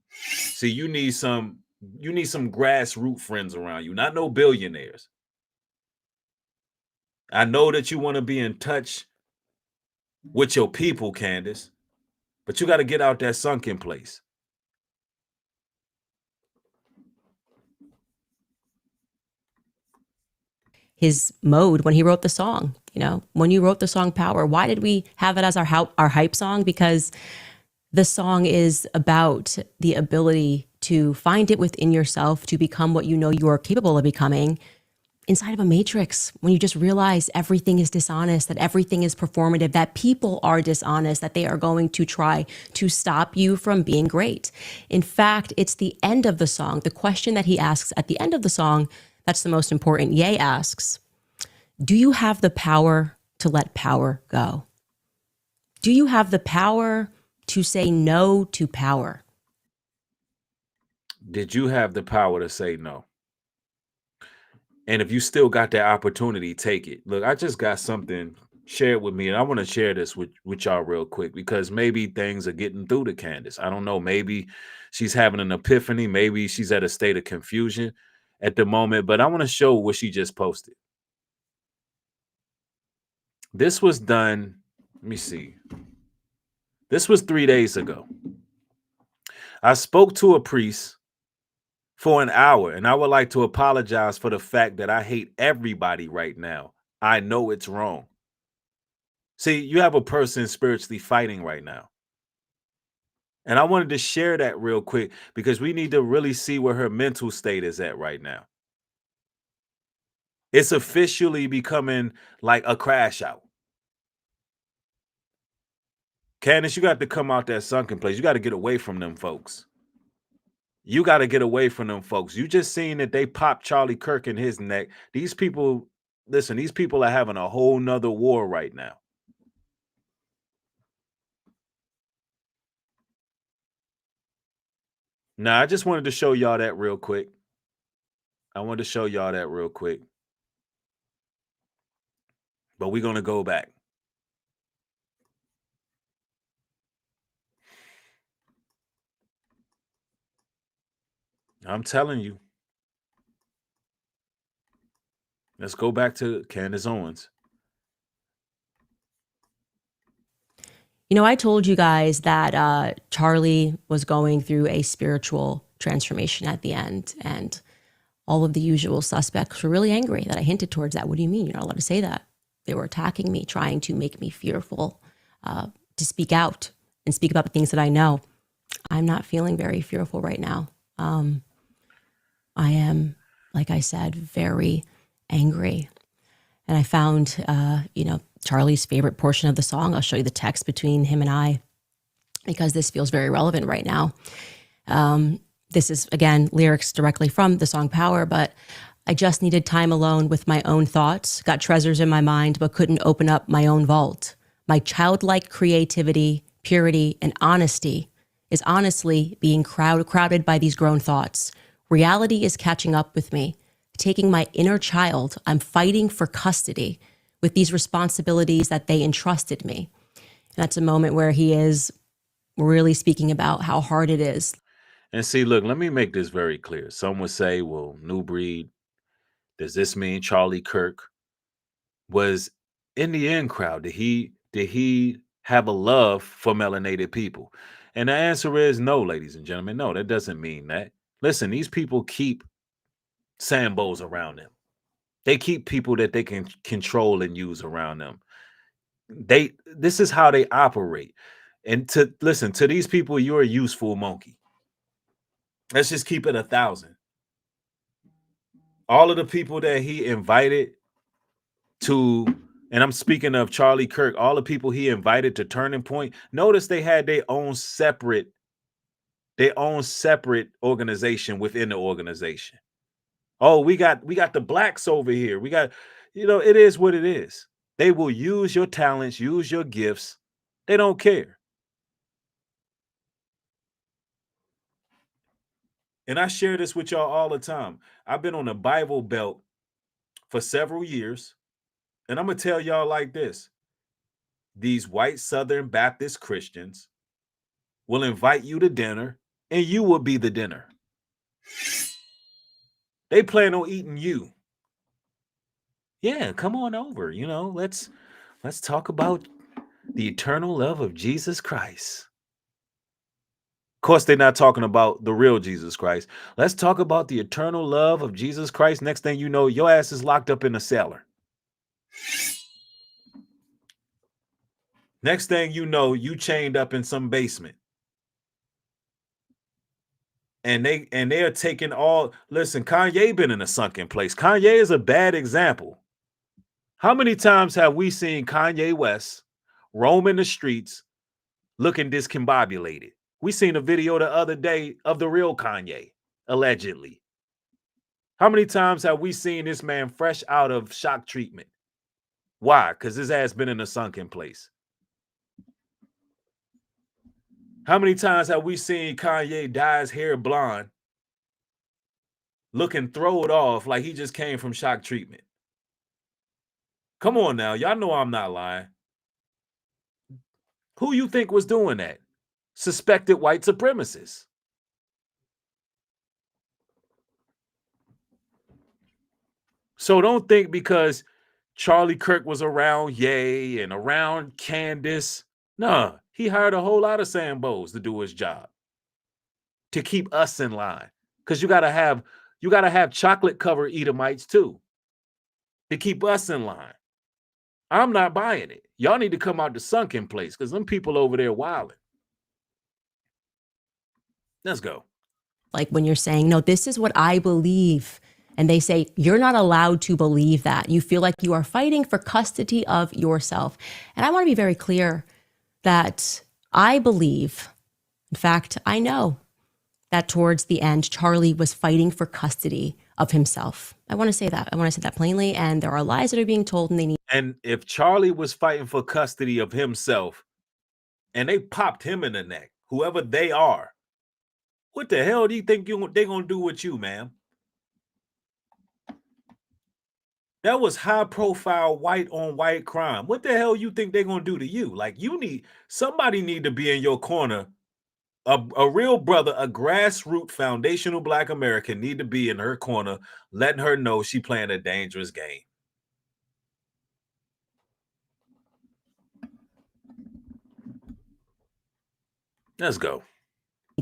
See, you need some grassroots friends around you, not no billionaires. I know that you want to be in touch with your people, Candace, but you got to get out that sunken place. His mode when he wrote the song. When you wrote the song Power, why did we have it as our hype song? Because the song is about the ability to find it within yourself to become what you know you are capable of becoming inside of a matrix, when you just realize everything is dishonest, that everything is performative, that people are dishonest, that they are going to try to stop you from being great. In fact, it's the end of the song, the question that he asks at the end of the song, that's the most important. Ye asks, do you have the power to let power go? Do you have the power to say no to power? Did you have the power to say no? And if you still got that opportunity, take it. Look, I just got something shared with me, and I want to share this with y'all real quick, because maybe things are getting through to Candace. I don't know. Maybe she's having an epiphany. Maybe she's at a state of confusion at the moment, but I want to show what she just posted. This was done, let me see. This was 3 days ago. I spoke to a priest for an hour, and I would like to apologize for the fact that I hate everybody right now. I know it's wrong. See, you have a person spiritually fighting right now. And I wanted to share that real quick because we need to really see where her mental state is at right now. It's officially becoming like a crash out. Candace, you got to come out that sunken place. You got to get away from them folks. You got to get away from them folks. You just seen that they popped Charlie Kirk in his neck. These people, listen, these people are having a whole nother war right now. Now, I just wanted to show y'all that real quick. But we're going to go back. I'm telling you. Let's go back to Candace Owens. I told you guys that Charlie was going through a spiritual transformation at the end, and all of the usual suspects were really angry that I hinted towards that. What do you mean? You're not allowed to say that. They were attacking me, trying to make me fearful, to speak out and speak about the things that I know. I'm not feeling very fearful right now. I am, like I said, very angry. And I found, Charlie's favorite portion of the song. I'll show you the text between him and I, because this feels very relevant right now. This is, again, lyrics directly from the song Power, but I just needed time alone with my own thoughts, got treasures in my mind, but couldn't open up my own vault. My childlike creativity, purity, and honesty is honestly being crowded by these grown thoughts. Reality is catching up with me. Taking my inner child, I'm fighting for custody with these responsibilities that they entrusted me. And that's a moment where he is really speaking about how hard it is. And see, look, let me make this very clear. Some would say, well, Nubreed, does this mean Charlie Kirk was in the in crowd? Did he have a love for melanated people? And the answer is no, ladies and gentlemen. No, that doesn't mean that. Listen, these people keep Sambos around them. They keep people that they can control and use around them. This is how they operate. And to these people, you're a useful monkey. Let's just keep it 1,000. All of the people that he invited and I'm speaking of Charlie Kirk, all the people he invited to Turning Point, notice they had their own separate organization within the organization. Oh, we got the blacks over here. We got, it is what it is. They will use your talents, use your gifts. They don't care. And I share this with y'all all the time. I've been on the Bible Belt for several years. And I'm going to tell y'all like this. These white Southern Baptist Christians will invite you to dinner and you will be the dinner. They plan on eating you. Yeah, come on over. Let's talk about the eternal love of Jesus Christ. Of course, they're not talking about the real Jesus Christ. Let's talk about the eternal love of Jesus Christ. Next thing you know, your ass is locked up in a cellar. Next thing you know, you chained up in some basement. And they are taking listen, Kanye been in a sunken place. Kanye is a bad example. How many times have we seen Kanye West roaming the streets looking discombobulated? We seen a video the other day of the real Kanye, allegedly. How many times have we seen this man fresh out of shock treatment? Why? Because his ass been in a sunken place. How many times have we seen Kanye dye his hair blonde, looking throwed off like he just came from shock treatment? Come on now. Y'all know I'm not lying. Who you think was doing that? Suspected white supremacists. So don't think because Charlie Kirk was around Ye and around Candace. Nah, he hired a whole lot of Sambos to do his job, to keep us in line. Because you gotta have chocolate covered Edomites too, to keep us in line. I'm not buying it. Y'all need to come out the sunken place because them people over there wilding. Let's go. Like when you're saying, no, this is what I believe. And they say, you're not allowed to believe that. You feel like you are fighting for custody of yourself. And I want to be very clear that I believe, in fact, I know that towards the end, Charlie was fighting for custody of himself. I want to say that. I want to say that plainly. And there are lies that are being told and they need. And if Charlie was fighting for custody of himself and they popped him in the neck, whoever they are, what the hell do you think they're going to do with you, ma'am? That was high profile white on white crime. What the hell you think they're going to do to you? Like somebody need to be in your corner. A real brother, a grassroots foundational black American need to be in her corner, letting her know she playing a dangerous game. Let's go.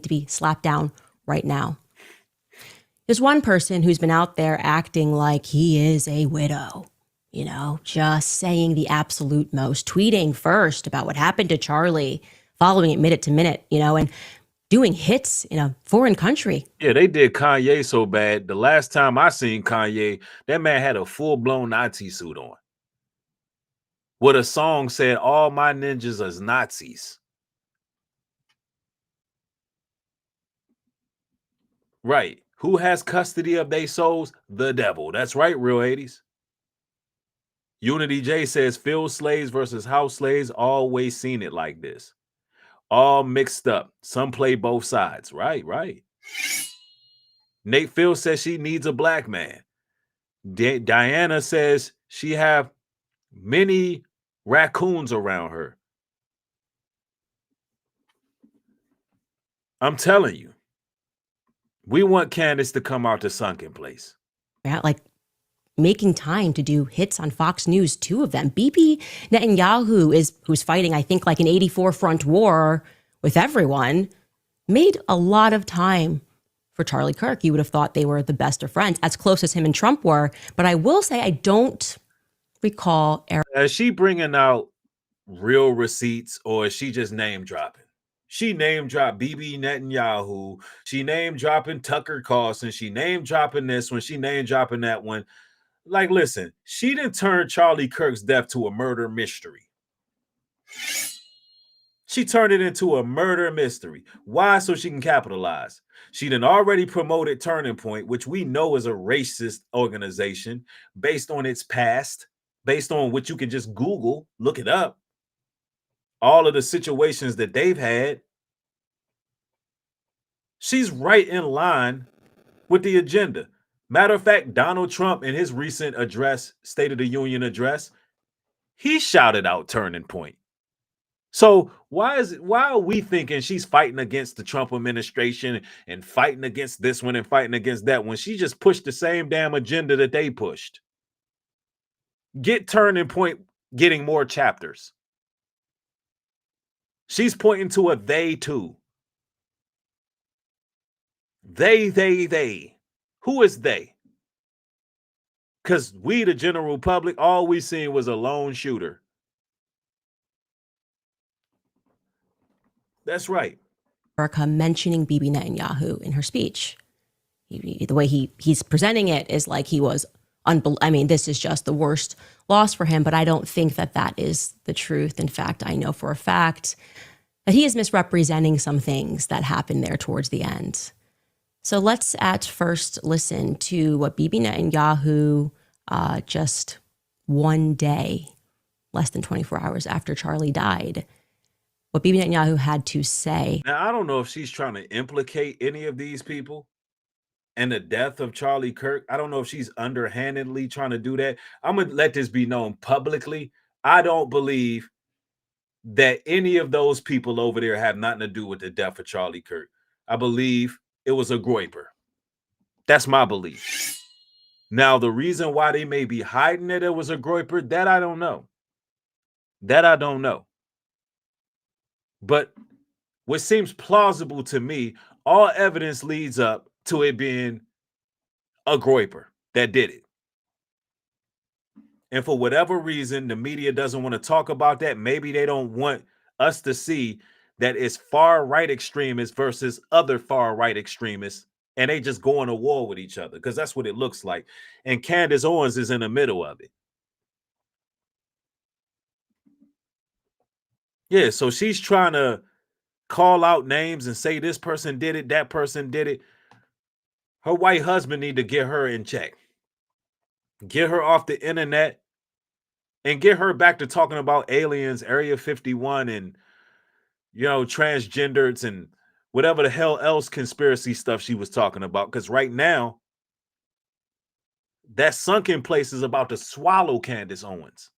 To be slapped down right now. There's one person who's been out there acting like he is a widow, just saying the absolute most, tweeting first about what happened to Charlie, following it minute to minute, and doing hits in a foreign country. Yeah, they did Kanye so bad. The last time I seen Kanye, that man had a full-blown Nazi suit on. What a song said, all my ninjas is Nazis. Right. Who has custody of their souls? The devil. That's right, real 80s. Unity J says, field slaves versus house slaves, always seen it like this. All mixed up. Some play both sides. Right. Nate Phil says she needs a black man. Diana says she have many raccoons around her. I'm telling you. We want Candace to come out to sunken place. Yeah, like making time to do hits on Fox News, 2 of them. Bibi Netanyahu who's fighting, I think, like an 84 front war with everyone, made a lot of time for Charlie Kirk. You would have thought they were the best of friends, as close as him and Trump were. But I will say I don't recall. Is she bringing out real receipts or is she just name dropping? She name dropped Bibi Netanyahu. She name dropping Tucker Carlson. She name dropping this one. She name dropping that one. Like, listen, she didn't turn Charlie Kirk's death to a murder mystery. She turned it into a murder mystery. Why? So she can capitalize. She done already promoted Turning Point, which we know is a racist organization based on its past, based on what you can just Google, look it up. All of the situations that they've had. She's right in line with the agenda. Matter of fact, Donald Trump in his recent address, State of the Union address, he shouted out Turning Point. So why are we thinking she's fighting against the Trump administration and fighting against this one and fighting against that one? She just pushed the same damn agenda that they pushed. Get Turning Point getting more chapters. She's pointing to a they too. They. Who is they? Because we, the general public, all we seen was a lone shooter. That's right. America mentioning Bibi Netanyahu in her speech. The way he's presenting it is like he was I mean, this is just the worst loss for him, but I don't think that that is the truth. In fact, I know for a fact that he is misrepresenting some things that happened there towards the end. So let's at first listen to what Bibi Netanyahu, just one day, less than 24 hours after Charlie died, what Bibi Netanyahu had to say. Now, I don't know if she's trying to implicate any of these people and the death of Charlie Kirk. I don't know if she's underhandedly trying to do that. I'm going to let this be known publicly. I don't believe that any of those people over there have nothing to do with the death of Charlie Kirk. I believe it was a groiper. That's my belief. Now, the reason why they may be hiding that it was a groiper, that I don't know. But what seems plausible to me, all evidence leads up to it being a groiper that did it. And for whatever reason, the media doesn't want to talk about that. Maybe they don't want us to see that it's far-right extremists versus other far-right extremists, and they just going to war with each other, because that's what it looks like. And Candace Owens is in the middle of it. Yeah, so she's trying to call out names and say this person did it, that person did it. Her white husband need to get her in check. Get her off the internet and get her back to talking about aliens, Area 51, and, you know, transgenders and whatever the hell else conspiracy stuff she was talking about. Because right now, that sunken place is about to swallow Candace Owens.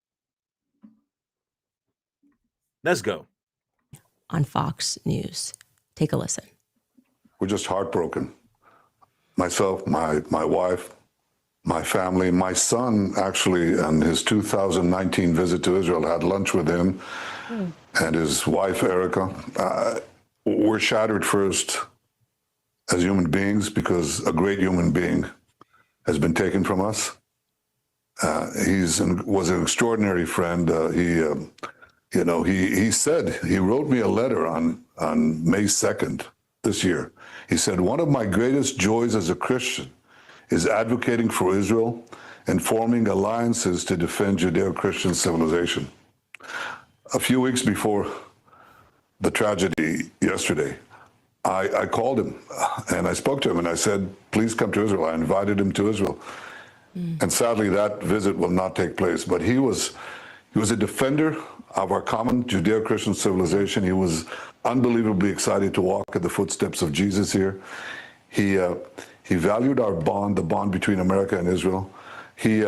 Let's go. On Fox News. Take a listen. We're just heartbroken. Myself, my wife, my family, my son actually, on his 2019 visit to Israel, had lunch with him and his wife, Erica. We're shattered first as human beings because a great human being has been taken from us. Was an extraordinary friend. He said, he wrote me a letter on May 2nd this year. He said, one of my greatest joys as a Christian is advocating for Israel and forming alliances to defend Judeo-Christian civilization. A few weeks before the tragedy yesterday, I called him and I spoke to him and I said, please come to Israel. I invited him to Israel. And sadly, that visit will not take place. But he was a defender of our common Judeo-Christian civilization. He was unbelievably excited to walk in the footsteps of Jesus here. He valued our bond, the bond between America and Israel. He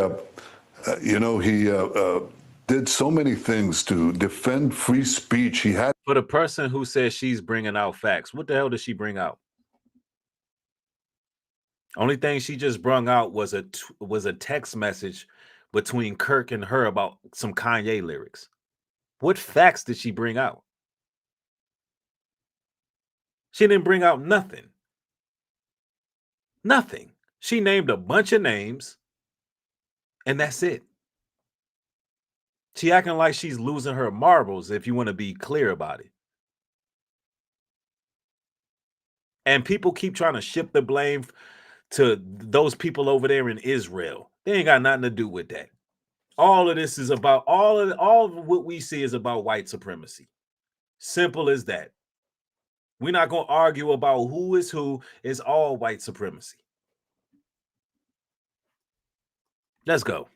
did so many things to defend free speech. He had. For the person who says she's bringing out facts, what the hell does she bring out? Only thing she just brung out was a text message between Kirk and her about some Kanye lyrics. What facts did she bring out? She didn't bring out nothing. Nothing. She named a bunch of names, and that's it. She acting like she's losing her marbles, if you want to be clear about it. And people keep trying to shift the blame to those people over there in Israel. They ain't got nothing to do with that. All of this is about all of what we see is about white supremacy. Simple as that. We're not going to argue about who is who. It's all white supremacy. Let's go.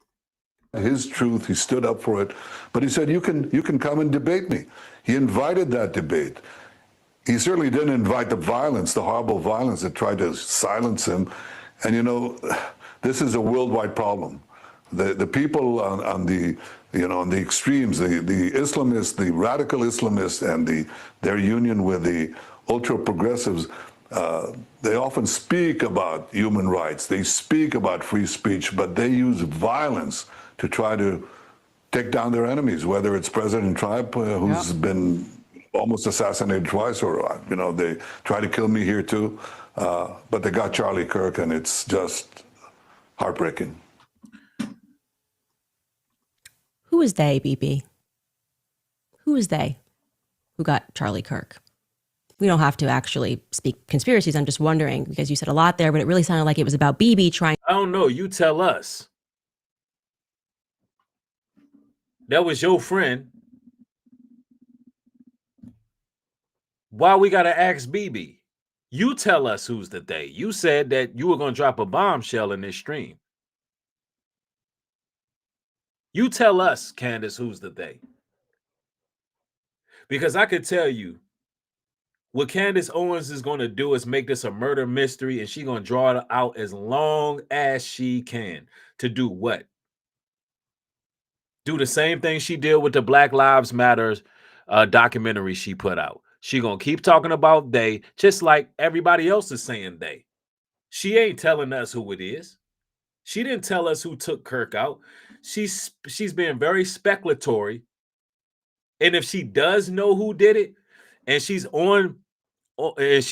His truth, he stood up for it, but he said, you can come and debate me. He invited that debate. He certainly didn't invite the violence, the horrible violence that tried to silence him. And you know, this is a worldwide problem. The people on the on the extremes, the Islamists, the radical Islamists, and their union with the ultra progressives, they often speak about human rights. They speak about free speech, but they use violence to try to take down their enemies, whether it's President Trump, who's been almost assassinated twice, or they try to kill me here too. But they got Charlie Kirk, and it's just heartbreaking. Who is they, BP? Who is they who got Charlie Kirk? We don't have to actually speak conspiracies. I'm just wondering, because you said a lot there, but it really sounded like it was about BB trying. I don't know. You tell us. That was your friend. Why we got to ask BB? You tell us who's the they. You said that you were going to drop a bombshell in this stream. You tell us, Candace, who's the they. Because I could tell you what Candace Owens is going to do is make this a murder mystery, and she's going to draw it out as long as she can. To do what? Do the same thing she did with the Black Lives Matter documentary she put out. She going to keep talking about they, just like everybody else is saying they. She ain't telling us who it is. She didn't tell us who took Kirk out. She's being very speculatory. And if she does know who did it, and she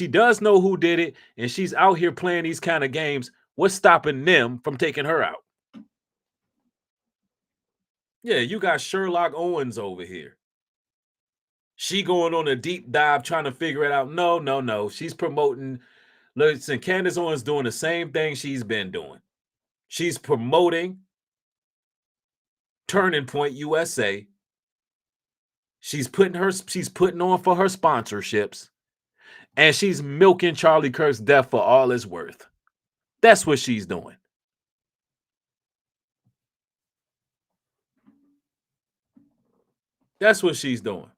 does know who did it, and she's out here playing these kind of games, what's stopping them from taking her out? Yeah, you got Sherlock Owens over here. She going on a deep dive trying to figure it out. No. She's promoting. Listen, Candace Owens doing the same thing she's been doing. She's promoting Turning Point USA. She's putting on for her sponsorships, and she's milking Charlie Kirk's death for all it's worth. That's what she's doing. That's what she's doing.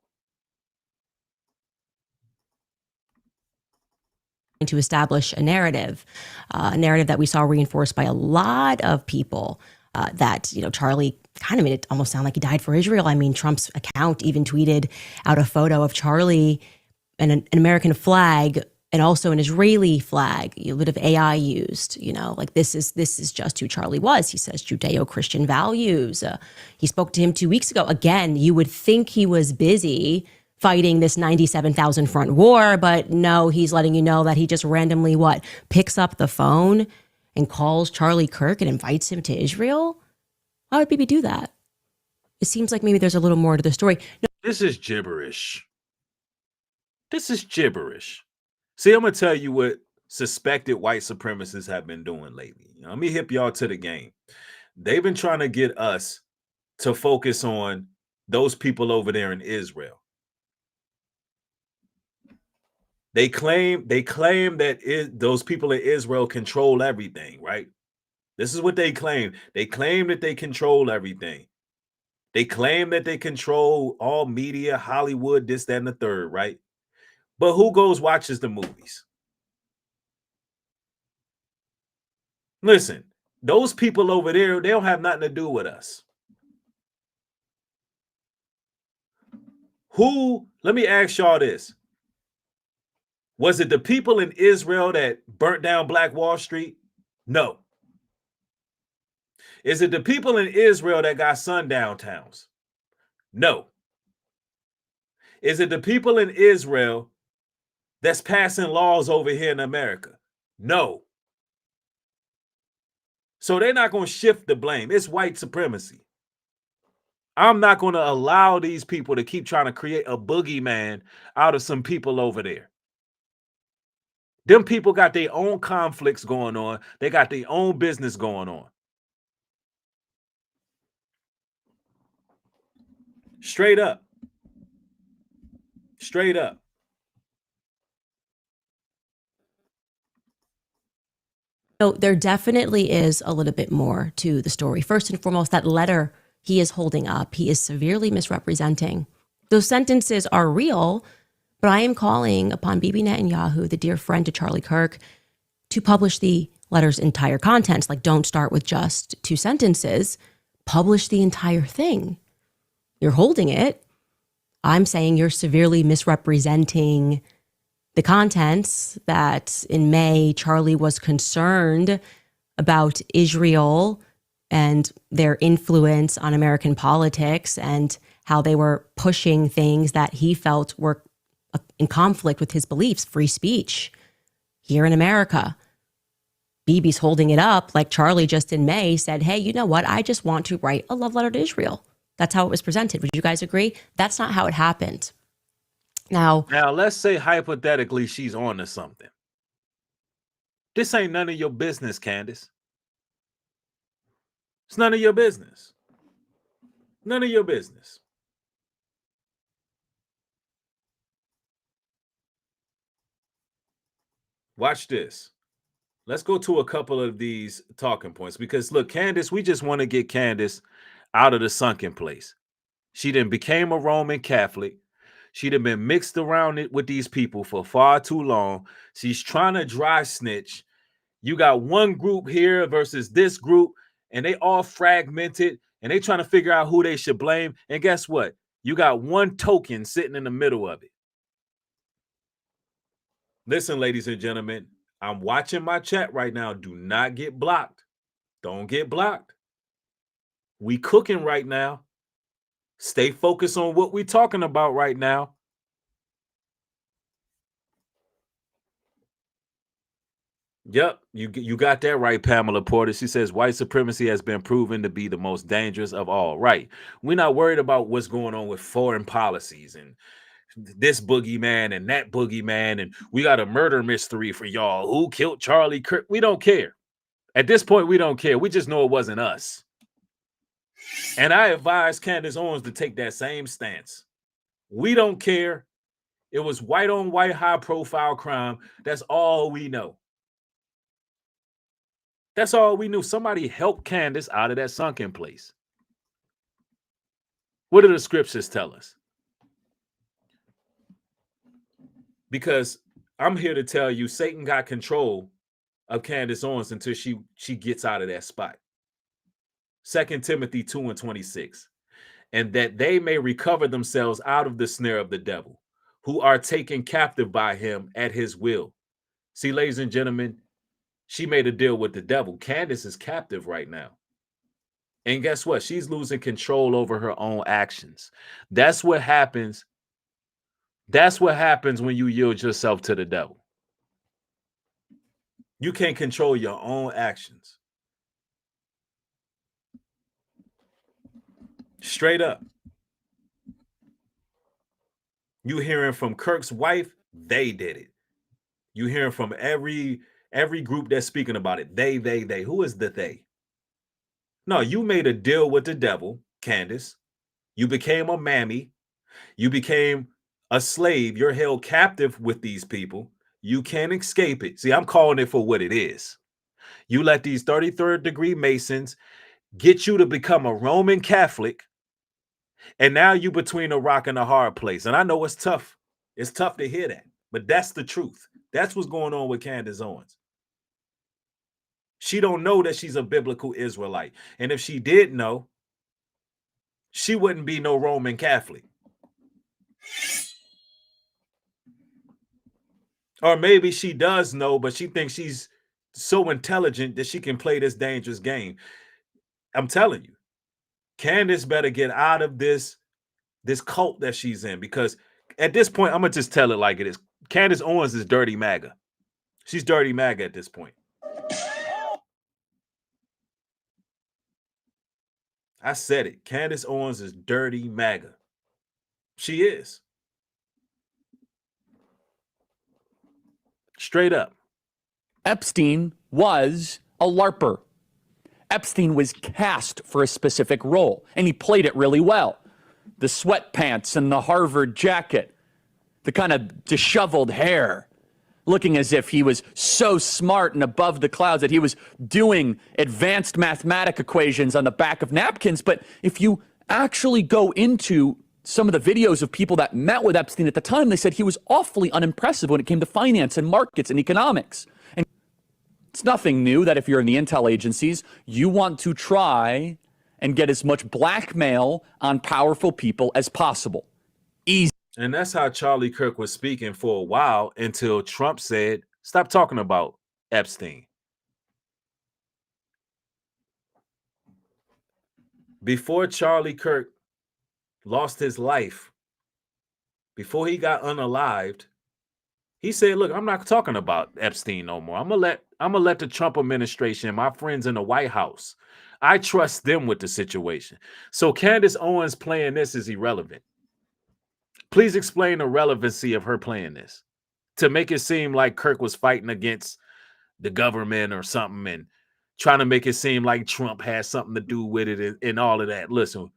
To establish a narrative that we saw reinforced by a lot of people, that Charlie kind of made it almost sound like he died for Israel. I mean, Trump's account even tweeted out a photo of Charlie and an American flag and also an Israeli flag, a bit of AI used, like this is just who Charlie was. He says Judeo-Christian values. He spoke to him 2 weeks ago. Again, you would think he was busy fighting this 97,000 front war, but no, he's letting you know that he just randomly picks up the phone and calls Charlie Kirk and invites him to Israel. Why would BB do that? It seems like maybe there's a little more to the story. No. This is gibberish. See, I'm going to tell you what suspected white supremacists have been doing lately. Let me hip y'all to the game. They've been trying to get us to focus on those people over there in Israel. They claim that those people in Israel control everything, right? This is what they claim. They claim that they control everything. They claim that they control all media, Hollywood, this, that, and the third, right? But who goes watches the movies? Listen, those people over there, they don't have nothing to do with us. Let me ask y'all this. Was it the people in Israel that burnt down Black Wall Street? No. Is it the people in Israel that got sundown towns? No. Is it the people in Israel that's passing laws over here in America? No. So they're not going to shift the blame. It's white supremacy. I'm not going to allow these people to keep trying to create a boogeyman out of some people over there. Them people got their own conflicts going on. They got their own business going on. Straight up. Straight up. So there definitely is a little bit more to the story. First and foremost, that letter he is holding up, he is severely misrepresenting. Those sentences are real, but I am calling upon Bibi Netanyahu, the dear friend to Charlie Kirk, to publish the letter's entire contents. Like, don't start with just 2 sentences. Publish the entire thing. You're holding it. I'm saying you're severely misrepresenting the contents, that in May, Charlie was concerned about Israel and their influence on American politics and how they were pushing things that he felt were in conflict with his beliefs, free speech here in America. Bibi's holding it up like Charlie just in May said, hey, you know what? I just want to write a love letter to Israel. That's how it was presented. Would you guys agree? That's not how it happened. Now, let's say hypothetically she's on to something. This ain't none of your business, Candace. It's none of your business. None of your business. Watch this. Let's go to a couple of these talking points because, look, Candace, we just want to get Candace out of the sunken place. She then became a Roman Catholic. She'd have been mixed around it with these people for far too long. She's trying to dry snitch. You got one group here versus this group, and they all fragmented, and they trying to figure out who they should blame. And guess what? You got one token sitting in the middle of it. Listen, ladies and gentlemen, I'm watching my chat right now. Do not get blocked. Don't get blocked. We cooking right now. Stay focused on what we're talking about right now. Yep, you got that right, Pamela Porter. She says white supremacy has been proven to be the most dangerous of all. Right. We're not worried about what's going on with foreign policies and this boogeyman and that boogeyman, and we got a murder mystery for y'all. Who killed Charlie Kirk? We don't care. At this point, we don't care. We just know it wasn't us. And I advise Candace Owens to take that same stance. We don't care. It was white on white, high profile crime. That's all we know. That's all we knew. Somebody helped Candace out of that sunken place. What do the scriptures tell us? Because I'm here to tell you, Satan got control of Candace Owens until she gets out of that spot. 2 Timothy 2:26. And that they may recover themselves out of the snare of the devil, who are taken captive by him at his will. See, ladies and gentlemen, she made a deal with the devil. Candace is captive right now. And guess what? She's losing control over her own actions. That's what happens. That's what happens when you yield yourself to the devil. You can't control your own actions. Straight up. You hearing from Kirk's wife, they did it. You hearing from every group that's speaking about it. They. Who is the they? No, you made a deal with the devil, Candace. You became a mammy. You became a slave. You're held captive with these people. You can't escape it. See, I'm calling it for what it is. You let these 33rd degree Masons get you to become a Roman Catholic. And now you between a rock and a hard place. And I know it's tough. It's tough to hear that. But that's the truth. That's what's going on with Candace Owens. She don't know that she's a biblical Israelite. And if she did know, she wouldn't be no Roman Catholic. Or maybe she does know, but she thinks she's so intelligent that she can play this dangerous game. I'm telling you, Candace better get out of this cult that she's in, because at this point, I'm going to just tell it like it is. Candace Owens is dirty MAGA. She's dirty MAGA at this point. I said it. Candace Owens is dirty MAGA. She is. Straight up. Epstein was a LARPer. Epstein was cast for a specific role, and he played it really well. the sweatpants and the Harvard jacket, the kind of disheveled hair, looking as if he was so smart and above the clouds that he was doing advanced mathematic equations on the back of napkins. But if you actually go into some of the videos of people that met with Epstein at the time, they said he was awfully unimpressive when it came to finance and markets and economics. And it's nothing new that if you're in the intel agencies, you want to try and get as much blackmail on powerful people as possible. Easy. And that's how Charlie Kirk was speaking for a while until Trump said, stop talking about Epstein. Before Charlie Kirk lost his life, before he got unalived, he said, look, I'm not talking about Epstein no more. I'm gonna let the Trump administration, my friends in the White House, I trust them with the situation. So Candace Owens playing this is irrelevant. Please explain the relevancy of her playing this to make it seem like Kirk was fighting against the government or something and trying to make it seem like Trump had something to do with it and all of that. Listen,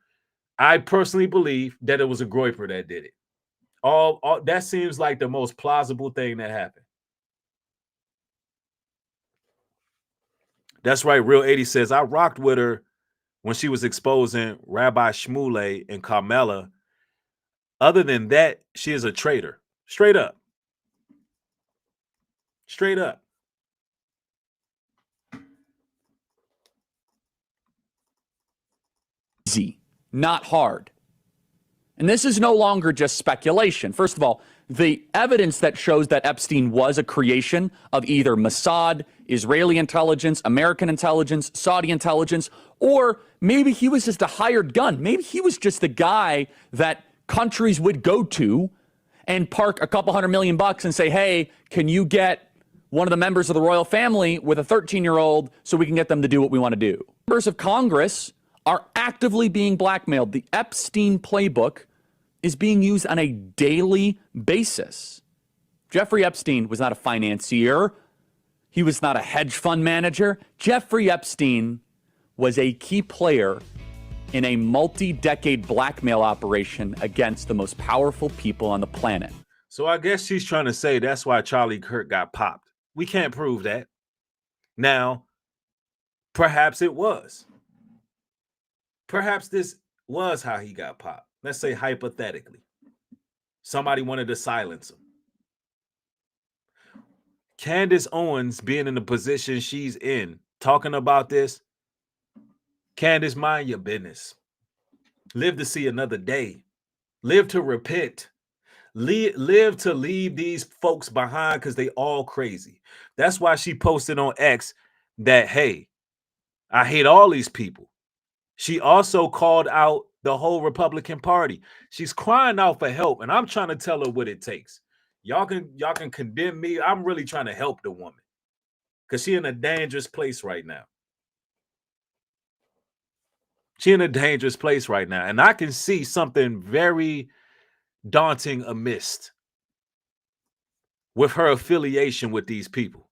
I personally believe that it was a Groyper that did it. All that seems like the most plausible thing that happened. That's right. Real 80 says, I rocked with her when she was exposing Rabbi Shmuley and Carmela. Other than that, she is a traitor. Straight up. Straight up. Easy, not hard. And this is no longer just speculation. First of all, the evidence that shows that Epstein was a creation of either Mossad, Israeli intelligence, American intelligence, Saudi intelligence, or maybe he was just a hired gun. Maybe he was just the guy that countries would go to and park a couple $100 million and say, hey, can you get one of the members of the royal family with a 13-year-old so we can get them to do what we want to do? Members of Congress are actively being blackmailed. The Epstein playbook is being used on a daily basis. Jeffrey Epstein was not a financier. He was not a hedge fund manager. Jeffrey Epstein was a key player in a multi-decade blackmail operation against the most powerful people on the planet. So I guess she's trying to say that's why Charlie Kirk got popped. We can't prove that. Now, perhaps it was. Perhaps this was how he got popped. Let's say hypothetically. Somebody wanted to silence him. Candace Owens being in the position she's in, talking about this, Candace, mind your business. Live to see another day. Live to repent. Live to leave these folks behind because they all crazy. That's why she posted on X that, hey, I hate all these people. She also called out the whole Republican Party. She's crying out for help, and I'm trying to tell her what it takes. Y'all can condemn me. I'm really trying to help the woman because she's in a dangerous place right now. She's in a dangerous place right now. And I can see something very daunting amiss with her affiliation with these people.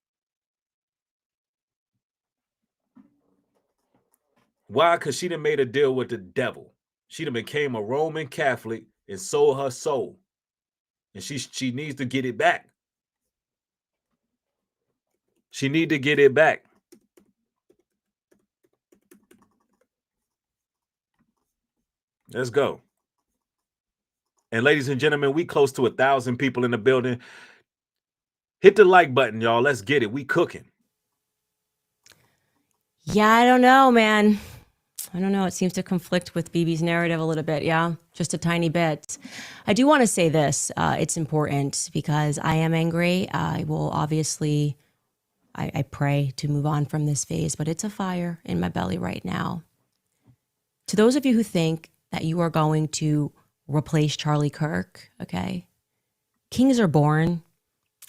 Why? Because she done made a deal with the devil. She done became a Roman Catholic and sold her soul. And she needs to get it back. She need to get it back. Let's go. And ladies and gentlemen, we close to 1,000 people in the building. Hit the like button, y'all. Let's get it. We cooking. Yeah, I don't know, man. I don't know. It seems to conflict with Bibi's narrative a little bit. Yeah, just a tiny bit. I do want to say this. It's important because I am angry. I will obviously, I pray to move on from this phase, but it's a fire in my belly right now. To those of you who think that you are going to replace Charlie Kirk, okay? Kings are born.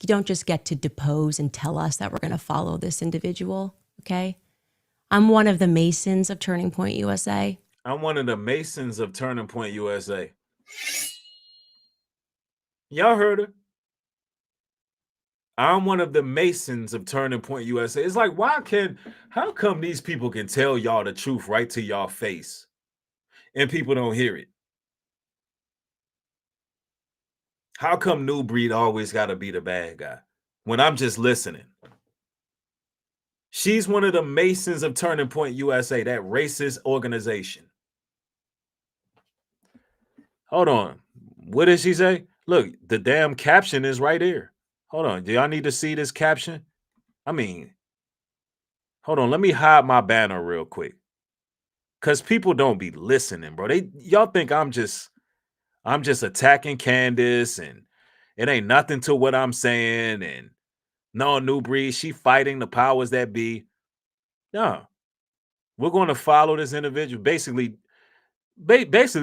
You don't just get to depose and tell us that we're going to follow this individual, okay? I'm one of the Masons of Turning Point USA. I'm one of the Masons of Turning Point USA. Y'all heard her. I'm one of the Masons of Turning Point USA. It's like, how come these people can tell y'all the truth right to y'all face and people don't hear it? How come Nubreed always got to be the bad guy when I'm just listening? She's one of the Masons of Turning Point USA, that racist organization. Hold on. What did she say? Look, the damn caption is right here. Hold on. Do y'all need to see this caption? I mean, hold on. Let me hide my banner real quick. Because people don't be listening, bro. Y'all think I'm just attacking Candace and it ain't nothing to what I'm saying. And no, Nubreed, she fighting the powers that be. No. We're going to follow this individual. Basically,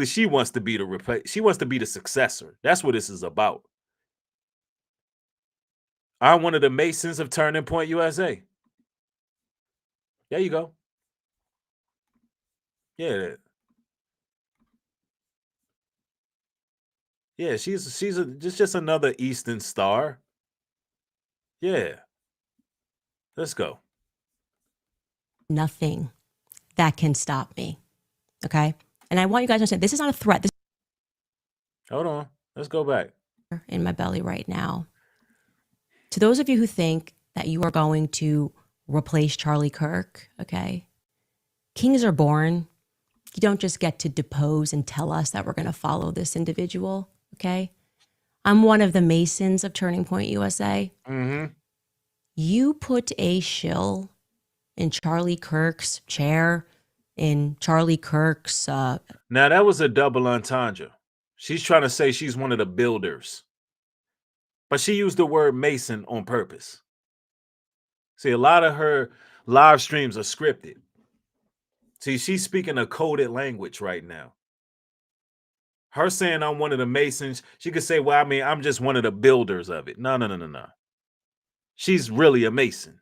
she wants to be the successor. That's what this is about. I'm one of the Masons of Turning Point USA. There you go. Yeah. Yeah, she's just another Eastern star. Yeah. Let's go. Nothing that can stop me. Okay? And I want you guys to understand, this is not a threat. This Hold on. Let's go back. is in my belly right now. To those of you who think that you are going to replace Charlie Kirk, okay? Kings are born. You don't just get to depose and tell us that we're going to follow this individual, okay? I'm one of the Masons of Turning Point USA. Mm-hmm. You put a shill in Charlie Kirk's chair, in Charlie Kirk's... Now, that was a double entendre. She's trying to say she's one of the builders. But she used the word Mason on purpose. See, a lot of her live streams are scripted. See, she's speaking a coded language right now. Her saying I'm one of the Masons, she could say, well, I mean, I'm just one of the builders of it. No. She's really a Mason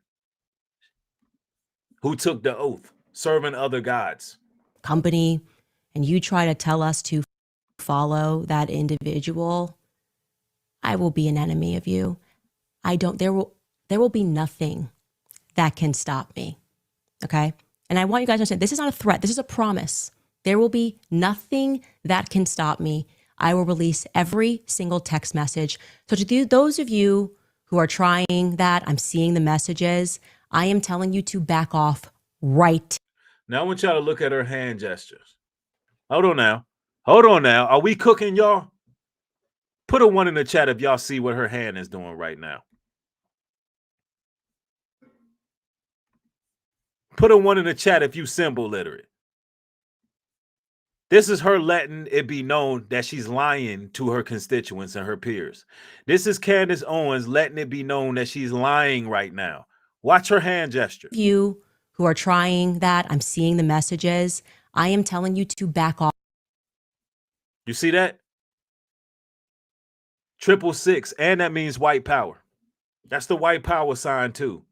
who took the oath, serving other gods. company, and you try to tell us to follow that individual, I will be an enemy of you. There will be nothing that can stop me. Okay? And I want you guys to understand, this is not a threat. This is a promise. There will be nothing that can stop me. I will release every single text message. So to those of you who are trying that, I'm seeing the messages, I am telling you to back off right. Now I want y'all to look at her hand gestures. Hold on now. Are we cooking, y'all? Put a 1 in the chat if y'all see what her hand is doing right now. Put a 1 in the chat if you symbol literate. This is her letting it be known that she's lying to her constituents and her peers. This is Candace Owens letting it be known that she's lying right now. Watch her hand gesture. You who are trying that, I'm seeing the messages. I am telling you to back off. You see that? 666, and that means white power. That's the white power sign too.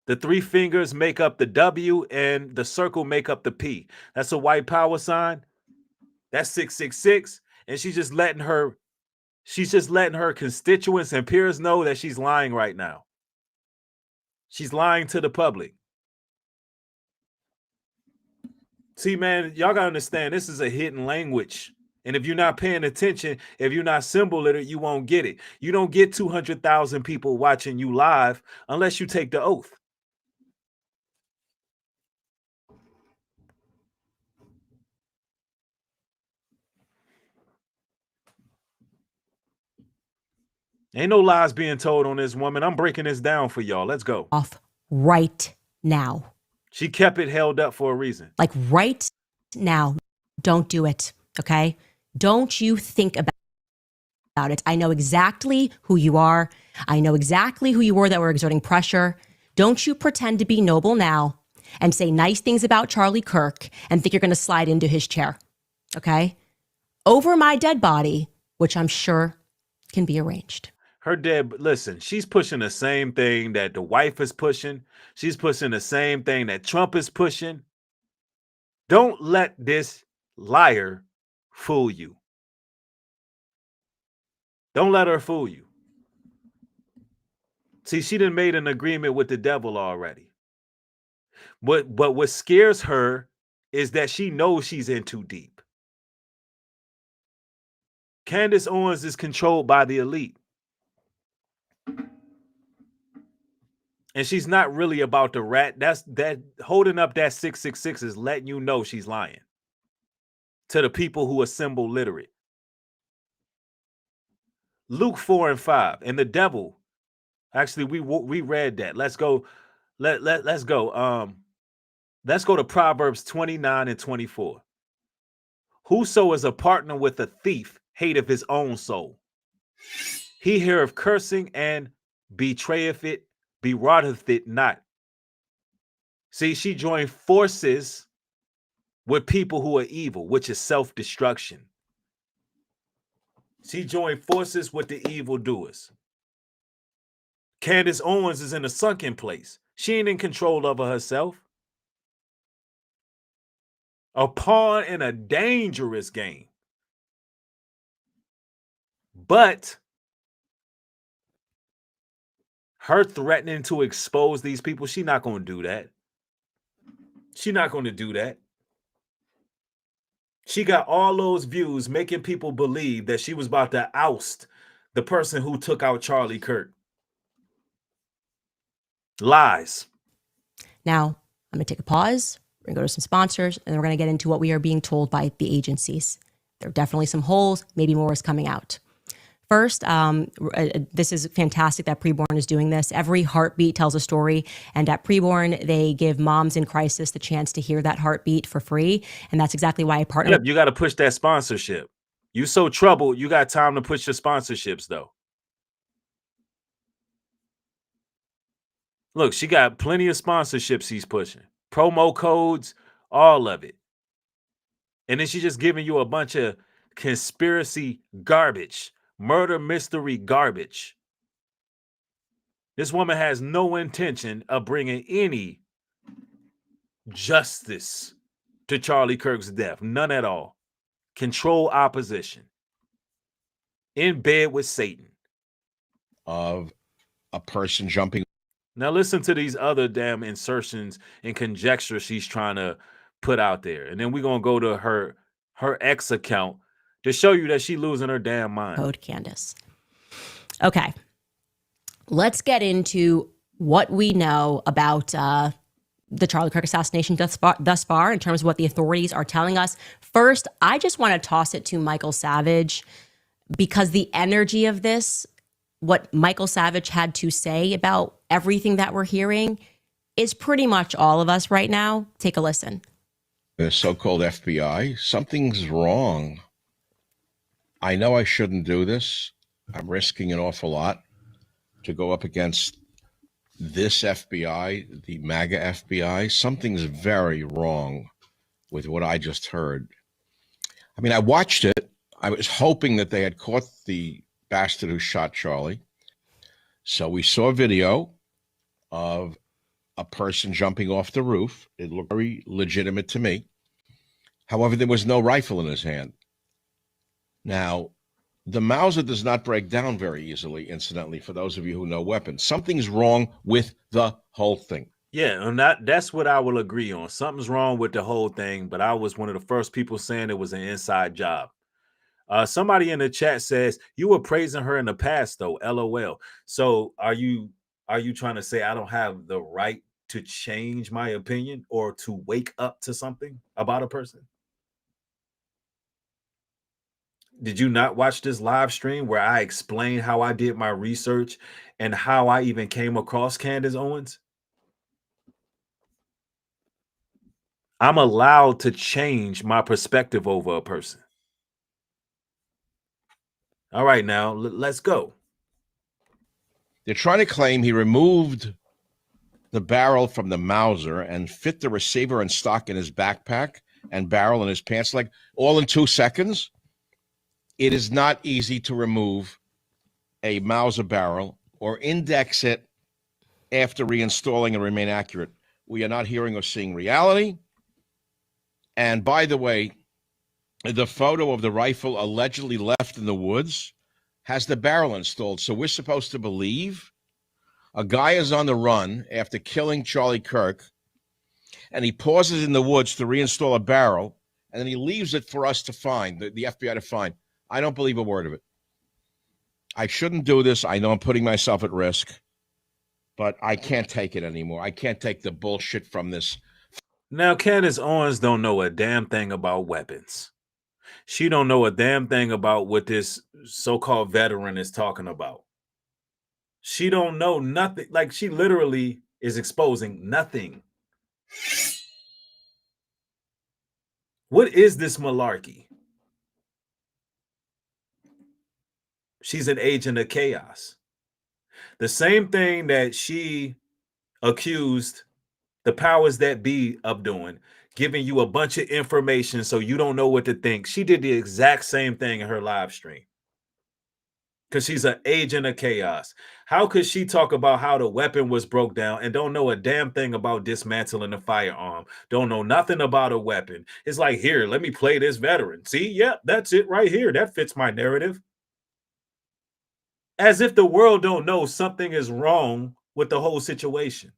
The 3 fingers make up the W and the circle make up the P. That's a white power sign. That's 666. And she's just letting her constituents and peers know that she's lying right now. She's lying to the public. See, man, y'all gotta understand this is a hidden language. And if you're not paying attention, if you're not symbol literate, you won't get it. You don't get 200,000 people watching you live unless you take the oath. Ain't no lies being told on this woman. I'm breaking this down for y'all. Let's go. Off right now. She kept it held up for a reason. Like right now. Don't do it. Okay? Don't you think about it. I know exactly who you are. I know exactly who you were that were exerting pressure. Don't you pretend to be noble now and say nice things about Charlie Kirk and think you're going to slide into his chair. Okay? Over my dead body, which I'm sure can be arranged. Her dead, listen, she's pushing the same thing that the wife is pushing. She's pushing the same thing that Trump is pushing. Don't let this liar fool you. Don't let her fool you. See, she done made an agreement with the devil already. But what scares her is that she knows she's in too deep. Candace Owens is controlled by the elite. And she's not really about the rat. That holding up that 666 is letting you know she's lying to the people who are symbol literate. Luke 4 and 5. And the devil, actually, we read that. Let's go. Let's go. Let's go to Proverbs 29 and 24. Whoso is a partner with a thief hateth his own soul. He heareth cursing and betrayeth it, bewatteth it not. See, she joined forces with people who are evil, which is self-destruction. She joined forces with the evildoers. Candace Owens is in a sunken place. She ain't in control of herself. A pawn in a dangerous game. But her threatening to expose these people, she's not going to do that. She's not going to do that. She got all those views making people believe that she was about to oust the person who took out Charlie Kirk. Lies. Now, I'm going to take a pause. We're going to go to some sponsors, and then we're going to get into what we are being told by the agencies. There are definitely some holes. Maybe more is coming out. First, this is fantastic that Preborn is doing this. Every heartbeat tells a story. And at Preborn, they give moms in crisis the chance to hear that heartbeat for free. And that's exactly why I partner. Yep, you got to push that sponsorship. You so troubled, you got time to push your sponsorships, though. Look, she got plenty of sponsorships he's pushing. Promo codes, all of it. And then she's just giving you a bunch of conspiracy garbage. Murder mystery garbage. This woman has no intention of bringing any justice to Charlie Kirk's death. None at all. Control opposition. In bed with Satan. Of a person jumping. Now listen to these other damn insertions and conjecture she's trying to put out there. And then we're going to go to her X account to show you that she's losing her damn mind. Code Candace. Okay. Let's get into what we know about the Charlie Kirk assassination thus far in terms of what the authorities are telling us. First, I just want to toss it to Michael Savage because the energy of this, what Michael Savage had to say about everything that we're hearing is pretty much all of us right now. Take a listen. The so-called FBI, something's wrong. I know I shouldn't do this. I'm risking an awful lot to go up against this FBI, the MAGA FBI. Something's very wrong with what I just heard. I mean, I watched it. I was hoping that they had caught the bastard who shot Charlie. So we saw a video of a person jumping off the roof. It looked very legitimate to me. However, there was no rifle in his hand. Now, the Mauser does not break down very easily, incidentally, for those of you who know weapons. Something's wrong with the whole thing. Yeah, and that's what I will agree on. Something's wrong with the whole thing, but I was one of the first people saying it was an inside job. Somebody in the chat says, you were praising her in the past, though, LOL. So are you trying to say I don't have the right to change my opinion or to wake up to something about a person? Did you not watch this live stream where I explained how I did my research and how I even came across Candace Owens? I'm allowed to change my perspective over a person. All right, now let's go. They're trying to claim he removed the barrel from the Mauser and fit the receiver and stock in his backpack and barrel in his pants leg all in 2 seconds. It is not easy to remove a Mauser barrel or index it after reinstalling and remain accurate. We are not hearing or seeing reality. And by the way, the photo of the rifle allegedly left in the woods has the barrel installed. So we're supposed to believe a guy is on the run after killing Charlie Kirk, and he pauses in the woods to reinstall a barrel, and then he leaves it for us to find, the FBI to find. I don't believe a word of it. I shouldn't do this. I know I'm putting myself at risk, but I can't take it anymore. I can't take the bullshit from this. Now, Candace Owens don't know a damn thing about weapons. She don't know a damn thing about what this so-called veteran is talking about. She don't know nothing. Like, she literally is exposing nothing. What is this malarkey? She's an agent of chaos. The same thing that she accused the powers that be of doing, giving you a bunch of information so you don't know what to think. She did the exact same thing in her live stream. Because she's an agent of chaos. How could she talk about how the weapon was broke down and don't know a damn thing about dismantling a firearm? Don't know nothing about a weapon. It's like, here, let me play this veteran. See, yep, that's it right here. That fits my narrative. As if the world don't know something is wrong with the whole situation.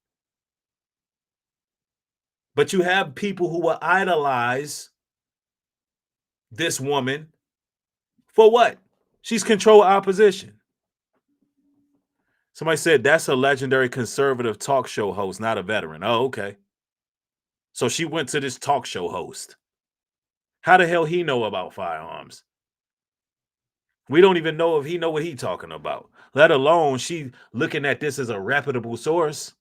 But you have people who will idolize this woman for what? She's controlled opposition. Somebody said that's a legendary conservative talk show host, not a veteran. Oh, okay. So she went to this talk show host. How the hell he know about firearms? We don't even know if he know what he talking about, let alone she looking at this as a reputable source.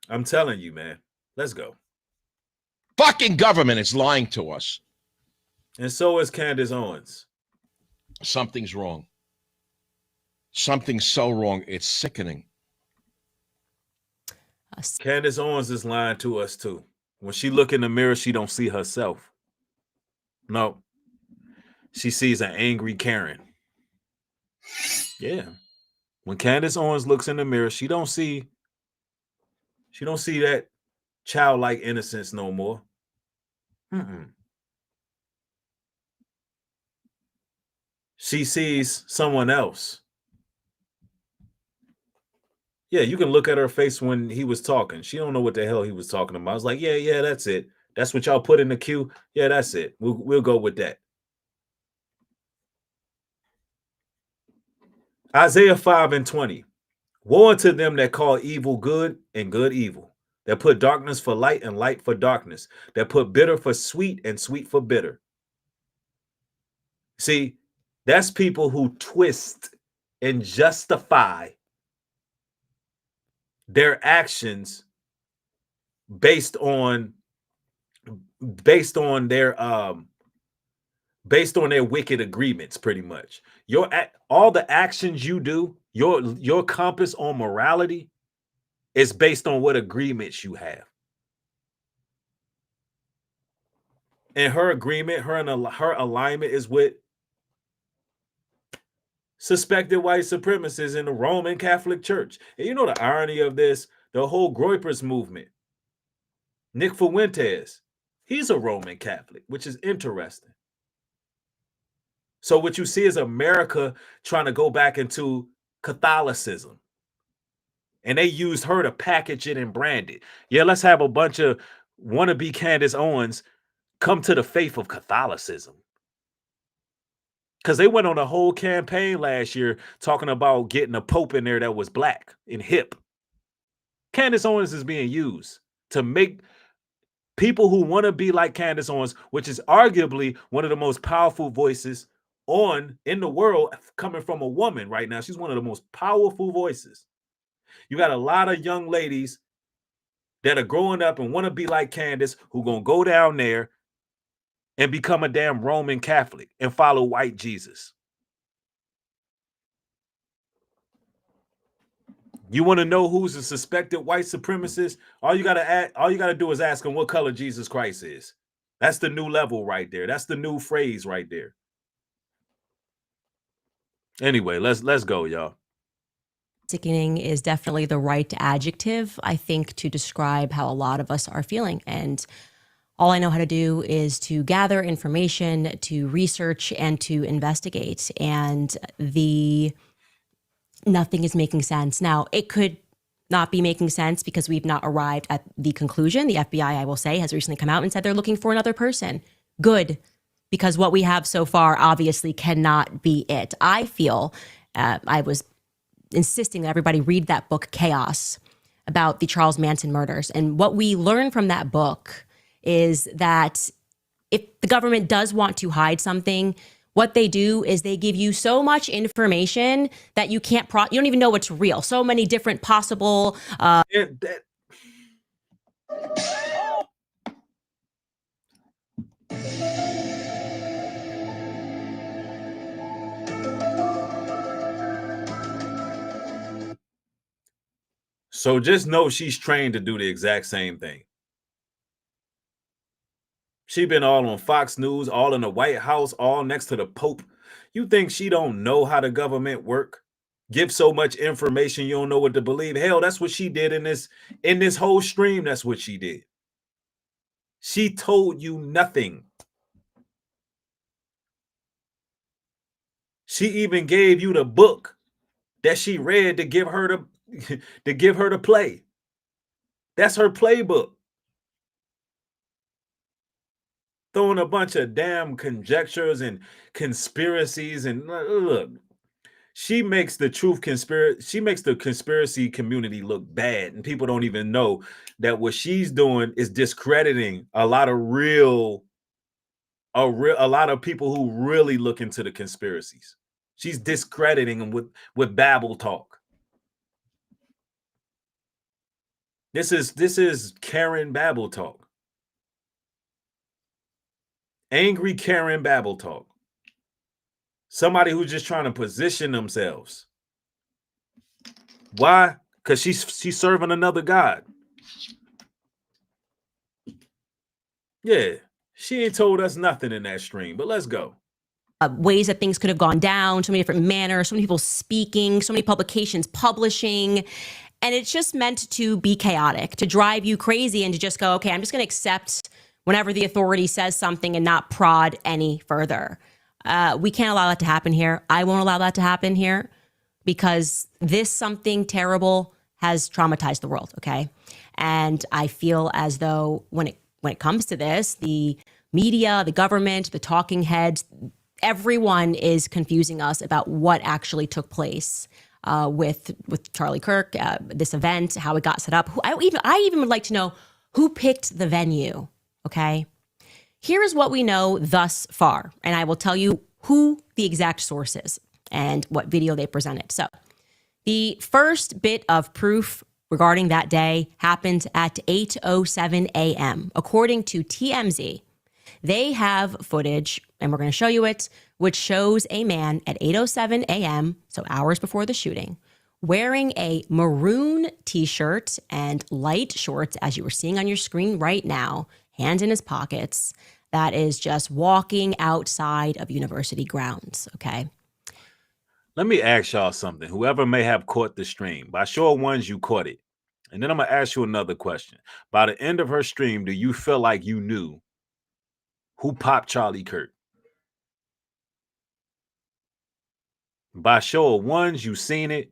I'm telling you, man. Let's go. Fucking government is lying to us. And so is Candace Owens. Something's wrong. Something's so wrong. It's sickening. Candace Owens is lying to us too. When she look in the mirror, she don't see herself. No. She sees an angry Karen. Yeah. When Candace Owens looks in the mirror, she don't see that childlike innocence no more. She sees someone else. Yeah, you can look at her face when he was talking. She don't know what the hell he was talking about. I was like, yeah, that's it. That's what y'all put in the queue. Yeah, that's it. We'll go with that. Isaiah 5:20. Woe unto them that call evil good and good evil, that put darkness for light and light for darkness, that put bitter for sweet and sweet for bitter. See, that's people who twist and justify their actions based on their wicked agreements, pretty much. All the actions you do, your compass on morality is based on what agreements you have. And her agreement, her alignment is with suspected white supremacists in the Roman Catholic Church. And you know the irony of this? The whole Groypers movement. Nick Fuentes, he's a Roman Catholic, which is interesting. So what you see is America trying to go back into Catholicism. And they used her to package it and brand it. Yeah, let's have a bunch of wannabe Candace Owens come to the faith of Catholicism. Because they went on a whole campaign last year talking about getting a pope in there that was black and hip. Candace Owens is being used to make people who want to be like Candace Owens, which is arguably one of the most powerful voices in the world, coming from a woman right now. She's one of the most powerful voices. You got a lot of young ladies that are growing up and want to be like Candace, who going to go down there and become a damn Roman Catholic and follow white Jesus. You want to know who's a suspected white supremacist? All you gotta do is ask them what color Jesus Christ is. That's the new level right there. That's the new phrase right there. Anyway, let's go, y'all. Sickening is definitely the right adjective, I think, to describe how a lot of us are feeling. And all I know how to do is to gather information, to research, and to investigate. And nothing is making sense. Now, it could not be making sense because we've not arrived at the conclusion. The FBI, I will say, has recently come out and said they're looking for another person. Good, because what we have so far obviously cannot be it. I feel, I was insisting that everybody read that book, Chaos, about the Charles Manson murders. And what we learn from that book is that if the government does want to hide something, what they do is they give you so much information that you can't, you don't even know what's real. So many different possible. So just know she's trained to do the exact same thing. She been all on Fox News, all in the White House, all next to the Pope. You think she don't know how the government work? Give so much information you don't know what to believe. Hell, that's what she did in this whole stream. That's what she did. She told you nothing. She even gave you the book that she read to give her the play. That's her playbook. Throwing a bunch of damn conjectures and conspiracies, and look, she makes the conspiracy community look bad, and people don't even know that what she's doing is discrediting a lot of people who really look into the conspiracies. She's discrediting them with babble talk. This is Karen babble talk. Angry Karen babble talk. Somebody who's just trying to position themselves. Why? Because she's serving another God. Yeah, she ain't told us nothing in that stream, but let's go. Ways that things could have gone down, so many different manners, so many people speaking, so many publications publishing. And it's just meant to be chaotic, to drive you crazy and to just go, okay, I'm just going to accept whenever the authority says something and not prod any further. We can't allow that to happen here. I won't allow that to happen here because this something terrible has traumatized the world, okay? And I feel as though when it comes to this, the media, the government, the talking heads, everyone is confusing us about what actually took place with Charlie Kirk, this event, how it got set up. I even would like to know who picked the venue. Okay, here is what we know thus far, and I will tell you who the exact source is and what video they presented. So the first bit of proof regarding that day happened at 8:07 a.m. According to TMZ, they have footage, and we're going to show you it, which shows a man at 8:07 a.m., so hours before the shooting, wearing a maroon t-shirt and light shorts, as you were seeing on your screen right now, hands in his pockets, that is just walking outside of university grounds, okay? Let me ask y'all something. Whoever may have caught the stream, by show of ones, you caught it. And then I'm going to ask you another question. By the end of her stream, do you feel like you knew who popped Charlie Kirk? By show of ones, you seen it.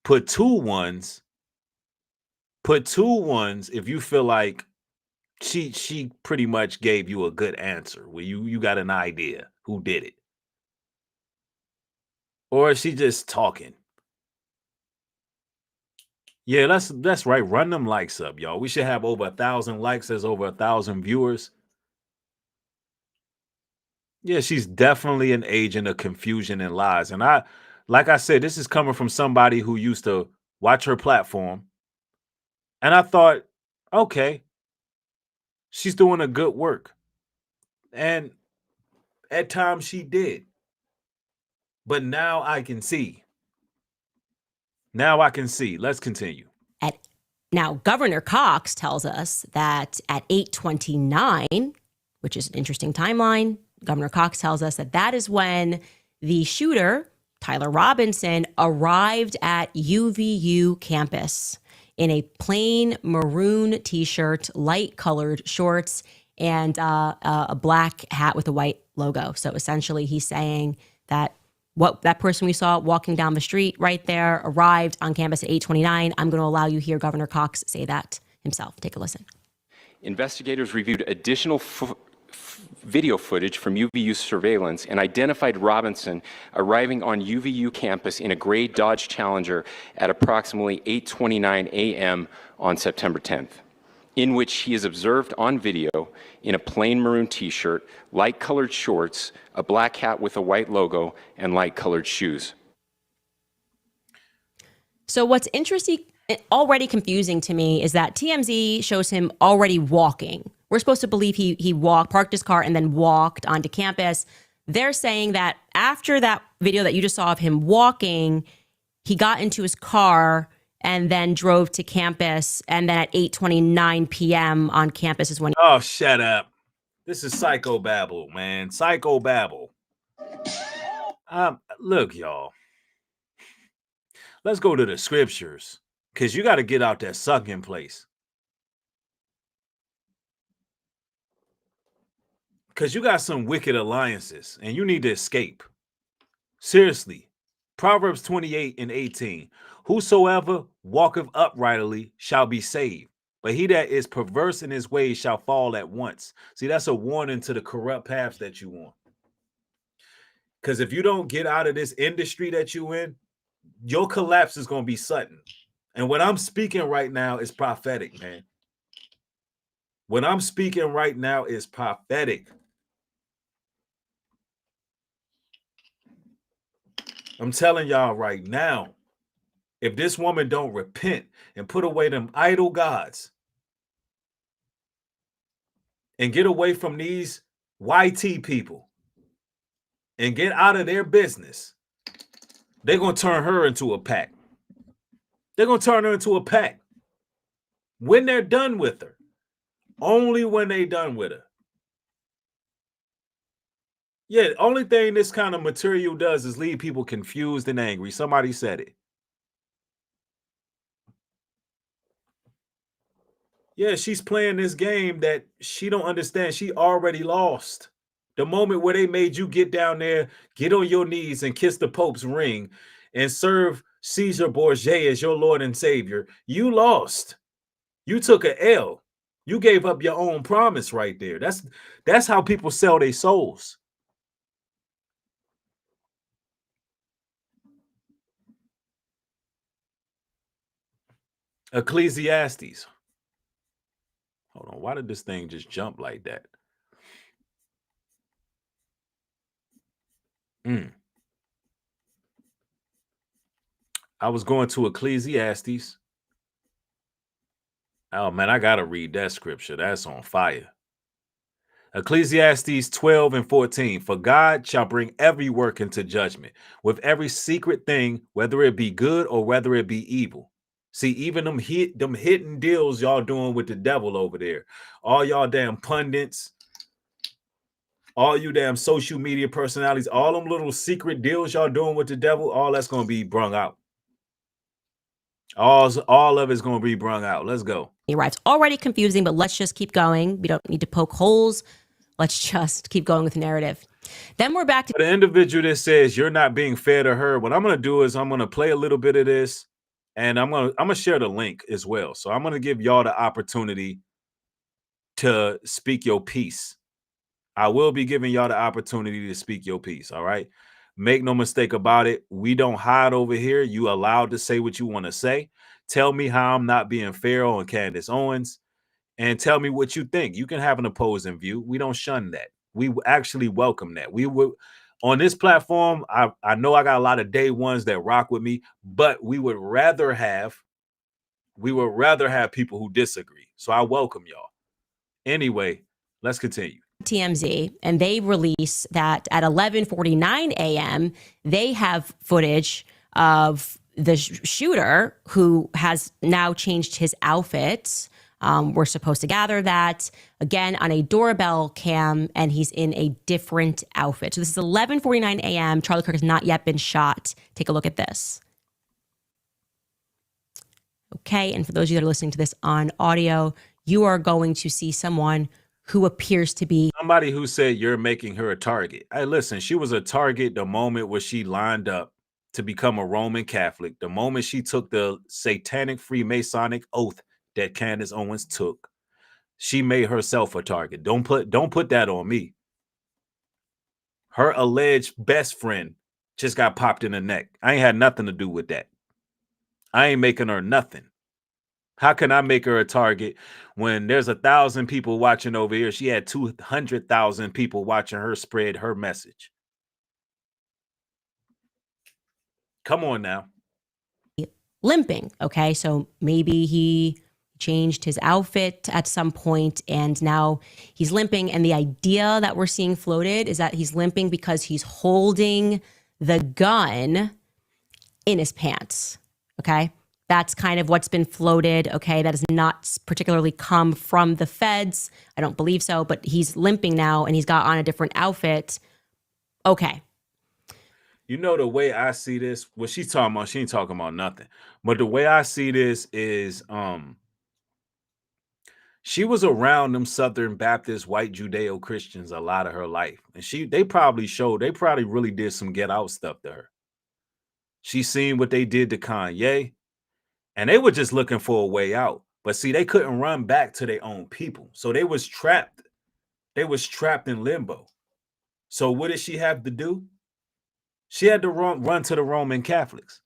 Put two ones if you feel like she pretty much gave you a good answer where you got an idea who did it. Or is she just talking? Yeah, that's right. Run them likes up, y'all. We should have over 1,000 likes. There's over 1,000 viewers. Yeah, she's definitely an agent of confusion and lies. And like I said, this is coming from somebody who used to watch her platform. And I thought, okay, she's doing a good work. And at times she did. But now I can see. Let's continue. Now, Governor Cox tells us that at 8:29, which is an interesting timeline, Governor Cox tells us that is when the shooter, Tyler Robinson, arrived at UVU campus in a plain maroon t-shirt, light colored shorts, and a black hat with a white logo. So essentially he's saying that what that person we saw walking down the street right there arrived on campus at 8:29. I'm going to allow you to hear Governor Cox say that himself. Take a listen. Investigators reviewed additional video footage from UVU surveillance and identified Robinson arriving on UVU campus in a gray Dodge Challenger at approximately 8:29 a.m. on September 10th, in which he is observed on video in a plain maroon t-shirt, light-colored shorts, a black hat with a white logo, and light-colored shoes. So what's interesting, already confusing to me, is that TMZ shows him already walking. We're supposed to believe he walked, parked his car, and then walked onto campus. They're saying that after that video that you just saw of him walking, he got into his car and then drove to campus. And then at 8:29 p.m. on campus is when. Oh, shut up. This is psychobabble, man. Psychobabble. Look, y'all. Let's go to the scriptures, because you got to get out that sucking place. Because you got some wicked alliances and you need to escape. Seriously. Proverbs 28:18. Whosoever walketh uprightly shall be saved, but he that is perverse in his ways shall fall at once. See, that's a warning to the corrupt paths that you want. Because if you don't get out of this industry that you in, your collapse is going to be sudden. And what I'm speaking right now is prophetic, man. What I'm speaking right now is prophetic. I'm telling y'all right now, if this woman don't repent and put away them idol gods and get away from these YT people and get out of their business, they're going to turn her into a pack. They're going to turn her into a pack when they're done with her. Only when they done with her. Yeah, the only thing this kind of material does is leave people confused and angry. Somebody said it. Yeah, she's playing this game that she don't understand. She already lost. The moment where they made you get down there, get on your knees and kiss the Pope's ring and serve Caesar Borgia as your Lord and Savior, you lost. You took an L. You gave up your own promise right there. That's how people sell their souls. Ecclesiastes. Hold on. Why did this thing just jump like that? I was going to Ecclesiastes. Oh, man, I got to read that scripture. That's on fire. Ecclesiastes 12:14. For God shall bring every work into judgment with every secret thing, whether it be good or whether it be evil. See, even them hidden deals y'all doing with the devil over there. All y'all damn pundits, all you damn social media personalities, all them little secret deals y'all doing with the devil, all that's going to be brung out. All of it's going to be brung out. Let's go. Right. It's already confusing, but let's just keep going. We don't need to poke holes. Let's just keep going with the narrative. Then we're back to the individual that says you're not being fair to her. What I'm going to do is I'm going to play a little bit of this, and I'm going to share the link as well. So I'm going to give y'all the opportunity to speak your piece. I will be giving y'all the opportunity to speak your piece. All right. Make no mistake about it. We don't hide over here. You allowed to say what you want to say. Tell me how I'm not being fair on Candace Owens, and tell me what you think. You can have an opposing view. We don't shun that. We actually welcome that. We would on this platform. I know I got a lot of day ones that rock with me, but we would rather have people who disagree. So I welcome y'all. Anyway, let's continue. TMZ, and they release that at 11:49 a.m. they have footage of the shooter who has now changed his outfit. We're supposed to gather that again on a doorbell cam, and he's in a different outfit. So this is 11:49 a.m. Charlie Kirk has not yet been shot. Take a look at this. Okay, and for those of you that are listening to this on audio, you are going to see someone who appears to be somebody who said you're making her a target. Hey, listen, she was a target the moment where she lined up to become a Roman Catholic, the moment she took the satanic Freemasonic oath that Candace Owens took. She made herself a target. Don't put that on me. Her alleged best friend just got popped in the neck. I ain't had nothing to do with that. I ain't making her nothing. How can I make her a target when there's 1,000 people watching over here? She had 200,000 people watching her spread her message. Come on now. limping. Okay. So maybe he changed his outfit at some point and now he's limping. And the idea that we're seeing floated is that he's limping because he's holding the gun in his pants. Okay. That's kind of what's been floated. Okay. That has not particularly come from the feds. I don't believe so, but he's limping now and he's got on a different outfit. Okay. You know, the way I see this, what she's talking about, she ain't talking about nothing. But the way I see this is she was around them Southern Baptist white Judeo-Christians a lot of her life. And they probably really did some get out stuff to her. She seen what they did to Kanye, and they were just looking for a way out. But see, they couldn't run back to their own people. So they was trapped. They was trapped in limbo. So what did she have to do? She had to run to the Roman Catholics.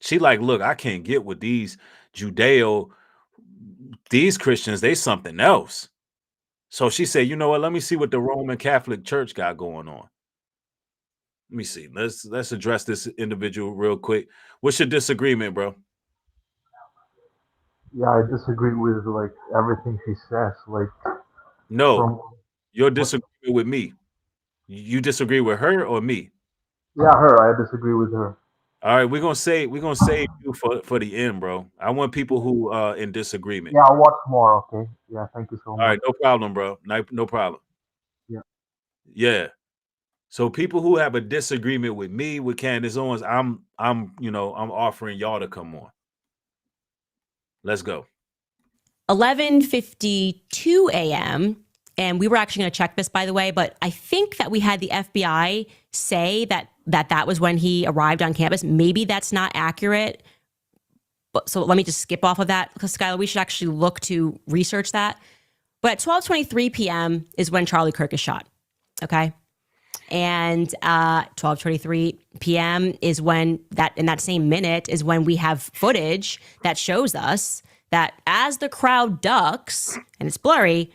She like, look, I can't get with these these Christians, they something else. So she said, you know what? Let me see what the Roman Catholic Church got going on. Let me see. Let's address this individual real quick. What's your disagreement, bro? Yeah, I disagree with like everything she says. Like, no, you're disagreeing with me. You disagree with her or me? Yeah, her. I disagree with her. All right, we're gonna save you for the end, bro. I want people who in disagreement. Yeah, I'll watch more. Okay. Yeah, thank you so much. All right, no problem, bro. No problem. Yeah. Yeah. So people who have a disagreement with me, with Candace Owens, I'm offering y'all to come on. Let's go. 11:52 a.m. And we were actually going to check this, by the way, but I think that we had the FBI say that was when he arrived on campus. Maybe that's not accurate. But so let me just skip off of that because Skylar, we should actually look to research that. But at 12:23 p.m. is when Charlie Kirk is shot. Okay. And 12:23 p.m. is when in that same minute is when we have footage that shows us that as the crowd ducks and it's blurry,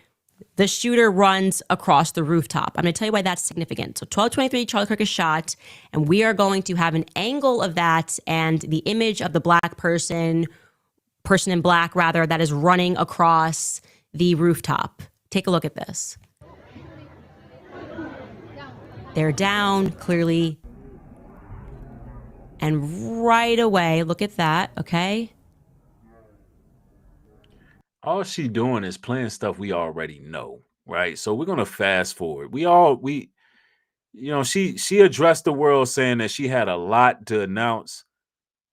the shooter runs across the rooftop. I'm going to tell you why that's significant. So 12:23, Charlie Kirk is shot, and we are going to have an angle of that and the image of the black person in black rather, that is running across the rooftop. Take a look at this. They're down, clearly. And right away, look at that, okay? All she doing is playing stuff we already know, right? So we're gonna fast forward. She addressed the world saying that she had a lot to announce,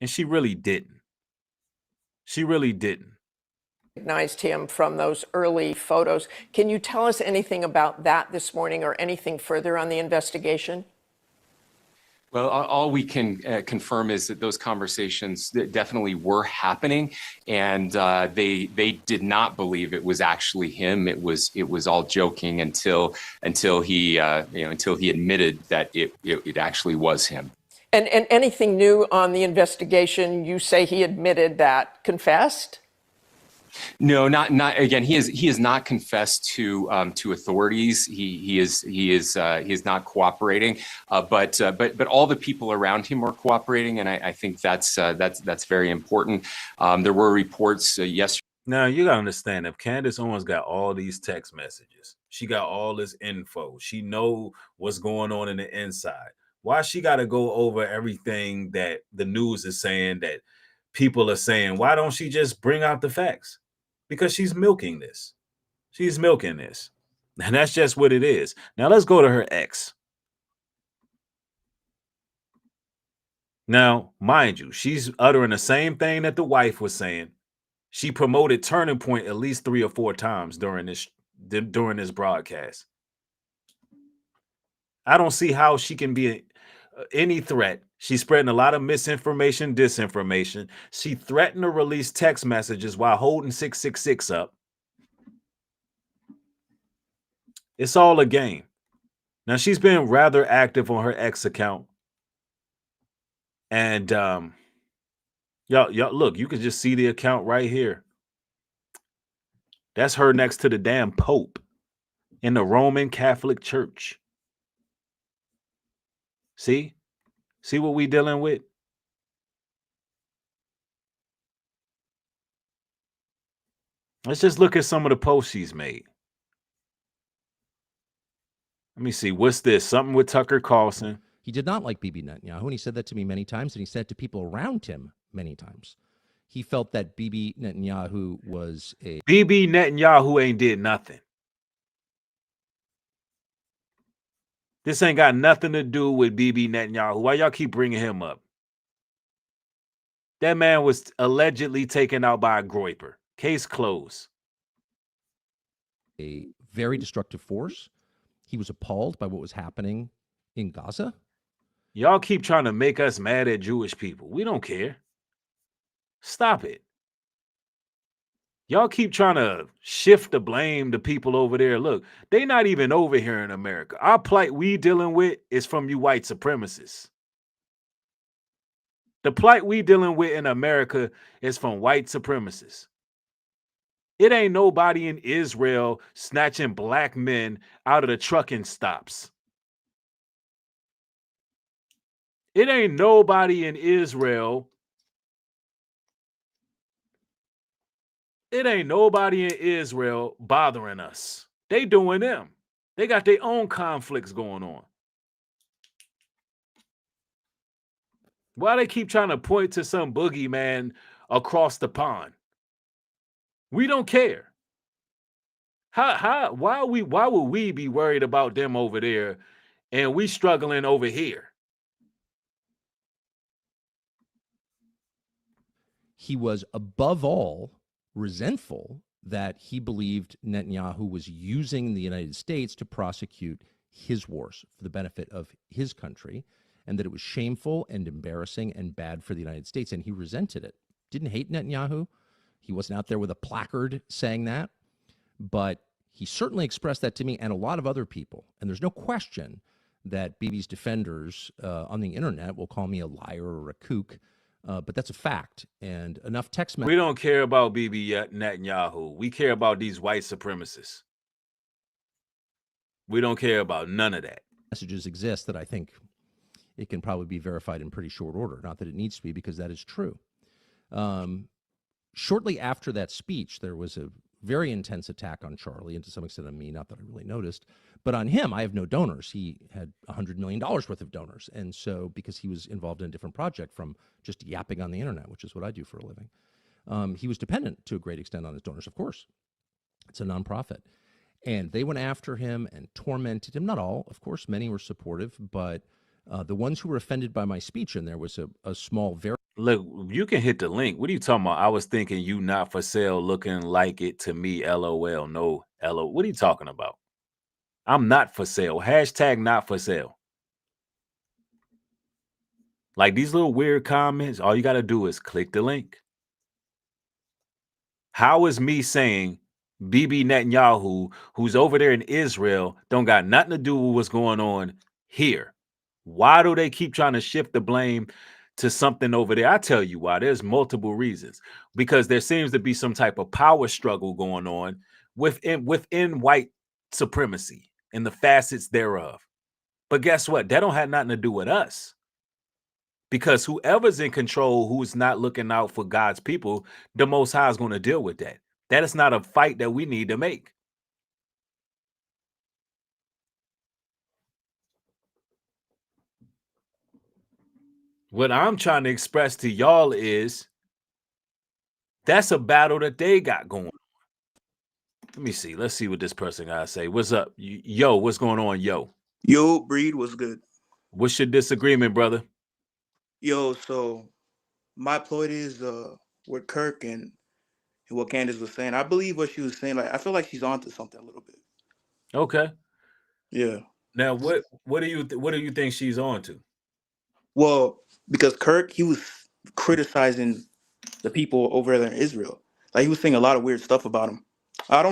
and she really didn't. She really didn't. Recognized him from those early photos. Can you tell us anything about that this morning or anything further on the investigation? Well, all we can confirm is that those conversations definitely were happening, and they did not believe it was actually him. It was all joking until he admitted that it actually was him. And anything new on the investigation? You say he admitted that, confessed? No, not again. He has not confessed to authorities. He is not cooperating. But all the people around him are cooperating, and I think that's very important. There were reports yesterday. Now you gotta understand, if Candace Owens got all these text messages, she got all this info, she know what's going on in the inside. Why she got to go over everything that the news is saying, that people are saying? Why don't she just bring out the facts? Because she's milking this. She's milking this. And that's just what it is. Now let's go to her ex. Now, mind you, she's uttering the same thing that the wife was saying. She promoted Turning Point at least 3 or 4 times during during this broadcast. I don't see how she can be any threat. She's spreading a lot of misinformation, disinformation. She threatened to release text messages while holding 666 up. It's all a game. Now, she's been rather active on her X account. And y'all look, you can just see the account right here. That's her next to the damn Pope in the Roman Catholic Church. See? See what we dealing with? Let's just look at some of the posts she's made. Let me see. What's this? Something with Tucker Carlson. He did not like Bibi Netanyahu, and he said that to me many times, and he said it to people around him many times. He felt that Bibi Netanyahu was a... Bibi Netanyahu ain't did nothing. This ain't got nothing to do with Bibi Netanyahu. Why y'all keep bringing him up? That man was allegedly taken out by a groiper. Case closed. A very destructive force. He was appalled by what was happening in Gaza. Y'all keep trying to make us mad at Jewish people. We don't care. Stop it. Y'all keep trying to shift the blame to people over there. Look, they not even over here in America. Our plight we dealing with is from you white supremacists. The plight we dealing with in America is from white supremacists. It ain't nobody in Israel snatching black men out of the trucking stops. It ain't nobody in Israel. It ain't nobody in Israel bothering us. They doing them. They got their own conflicts going on. Why they keep trying to point to some boogeyman across the pond? We don't care. Why would we be worried about them over there and we struggling over here? He was above all resentful that he believed Netanyahu was using the United States to prosecute his wars for the benefit of his country, and that it was shameful and embarrassing and bad for the United States, and he resented it. Didn't hate Netanyahu. He wasn't out there with a placard saying that, but he certainly expressed that to me and a lot of other people. And there's no question that Bibi's defenders on the internet will call me a liar or a kook, but that's a fact. And enough text messages. We don't care about Bibi Netanyahu. We care about these white supremacists. We don't care about none of that. Messages exist that I think it can probably be verified in pretty short order. Not that it needs to be, because that is true. Shortly after that speech, there was a very intense attack on Charlie, and to some extent on me, not that I really noticed. But on him, I have no donors. He had $100 million worth of donors. And so, because he was involved in a different project from just yapping on the internet, which is what I do for a living, he was dependent to a great extent on his donors, of course. It's a nonprofit. And they went after him and tormented him. Not all, of course, many were supportive, but the ones who were offended by my speech, and there was a small, very... Look, you can hit the link. What are you talking about? I was thinking you not for sale looking like it to me, LOL. No, LOL. What are you talking about? I'm not for sale. Hashtag not for sale. Like these little weird comments, all you got to do is click the link. How is me saying Bibi Netanyahu, who's over there in Israel, don't got nothing to do with what's going on here? Why do they keep trying to shift the blame to something over there? I tell you why. There's multiple reasons. Because there seems to be some type of power struggle going on within white supremacy and the facets thereof. But guess what? That don't have nothing to do with us. Because whoever's in control, who's not looking out for God's people, the Most High is going to deal with that. That is not a fight that we need to make. What I'm trying to express to y'all is that's a battle that they got going on. Let me see. Let's see what this person got to say. What's up? Yo, what's going on, yo? Yo, Breed, what's good? What's your disagreement, brother? Yo, so my plot is with Kirk and and what Candace was saying. I believe what she was saying. Like, I feel like she's onto something a little bit. Okay. Yeah. Now, what do you think she's on to? Well, because Kirk, he was criticizing the people over there in Israel. Like, he was saying a lot of weird stuff about him. Not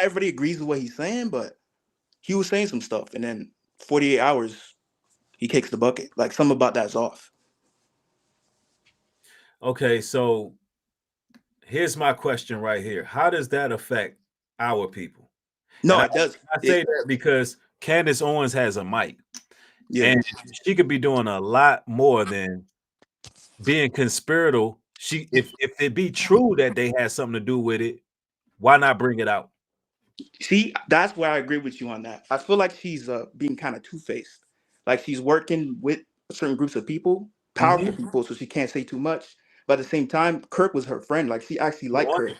everybody agrees with what he's saying, but he was saying some stuff. And then 48 hours, he kicks the bucket. Like, something about that's off. Okay, so here's my question right here. How does that affect our people? No, And it does. I say that because Candace Owens has a mic. Yeah. And she could be doing a lot more than being conspiratorial. If it be true that they had something to do with it, why not bring it out? See, that's where I agree with you on that. I feel like she's being kind of two-faced. Like, she's working with certain groups of people, powerful people, so she can't say too much. But at the same time, Kirk was her friend. Like, she actually liked Kirk.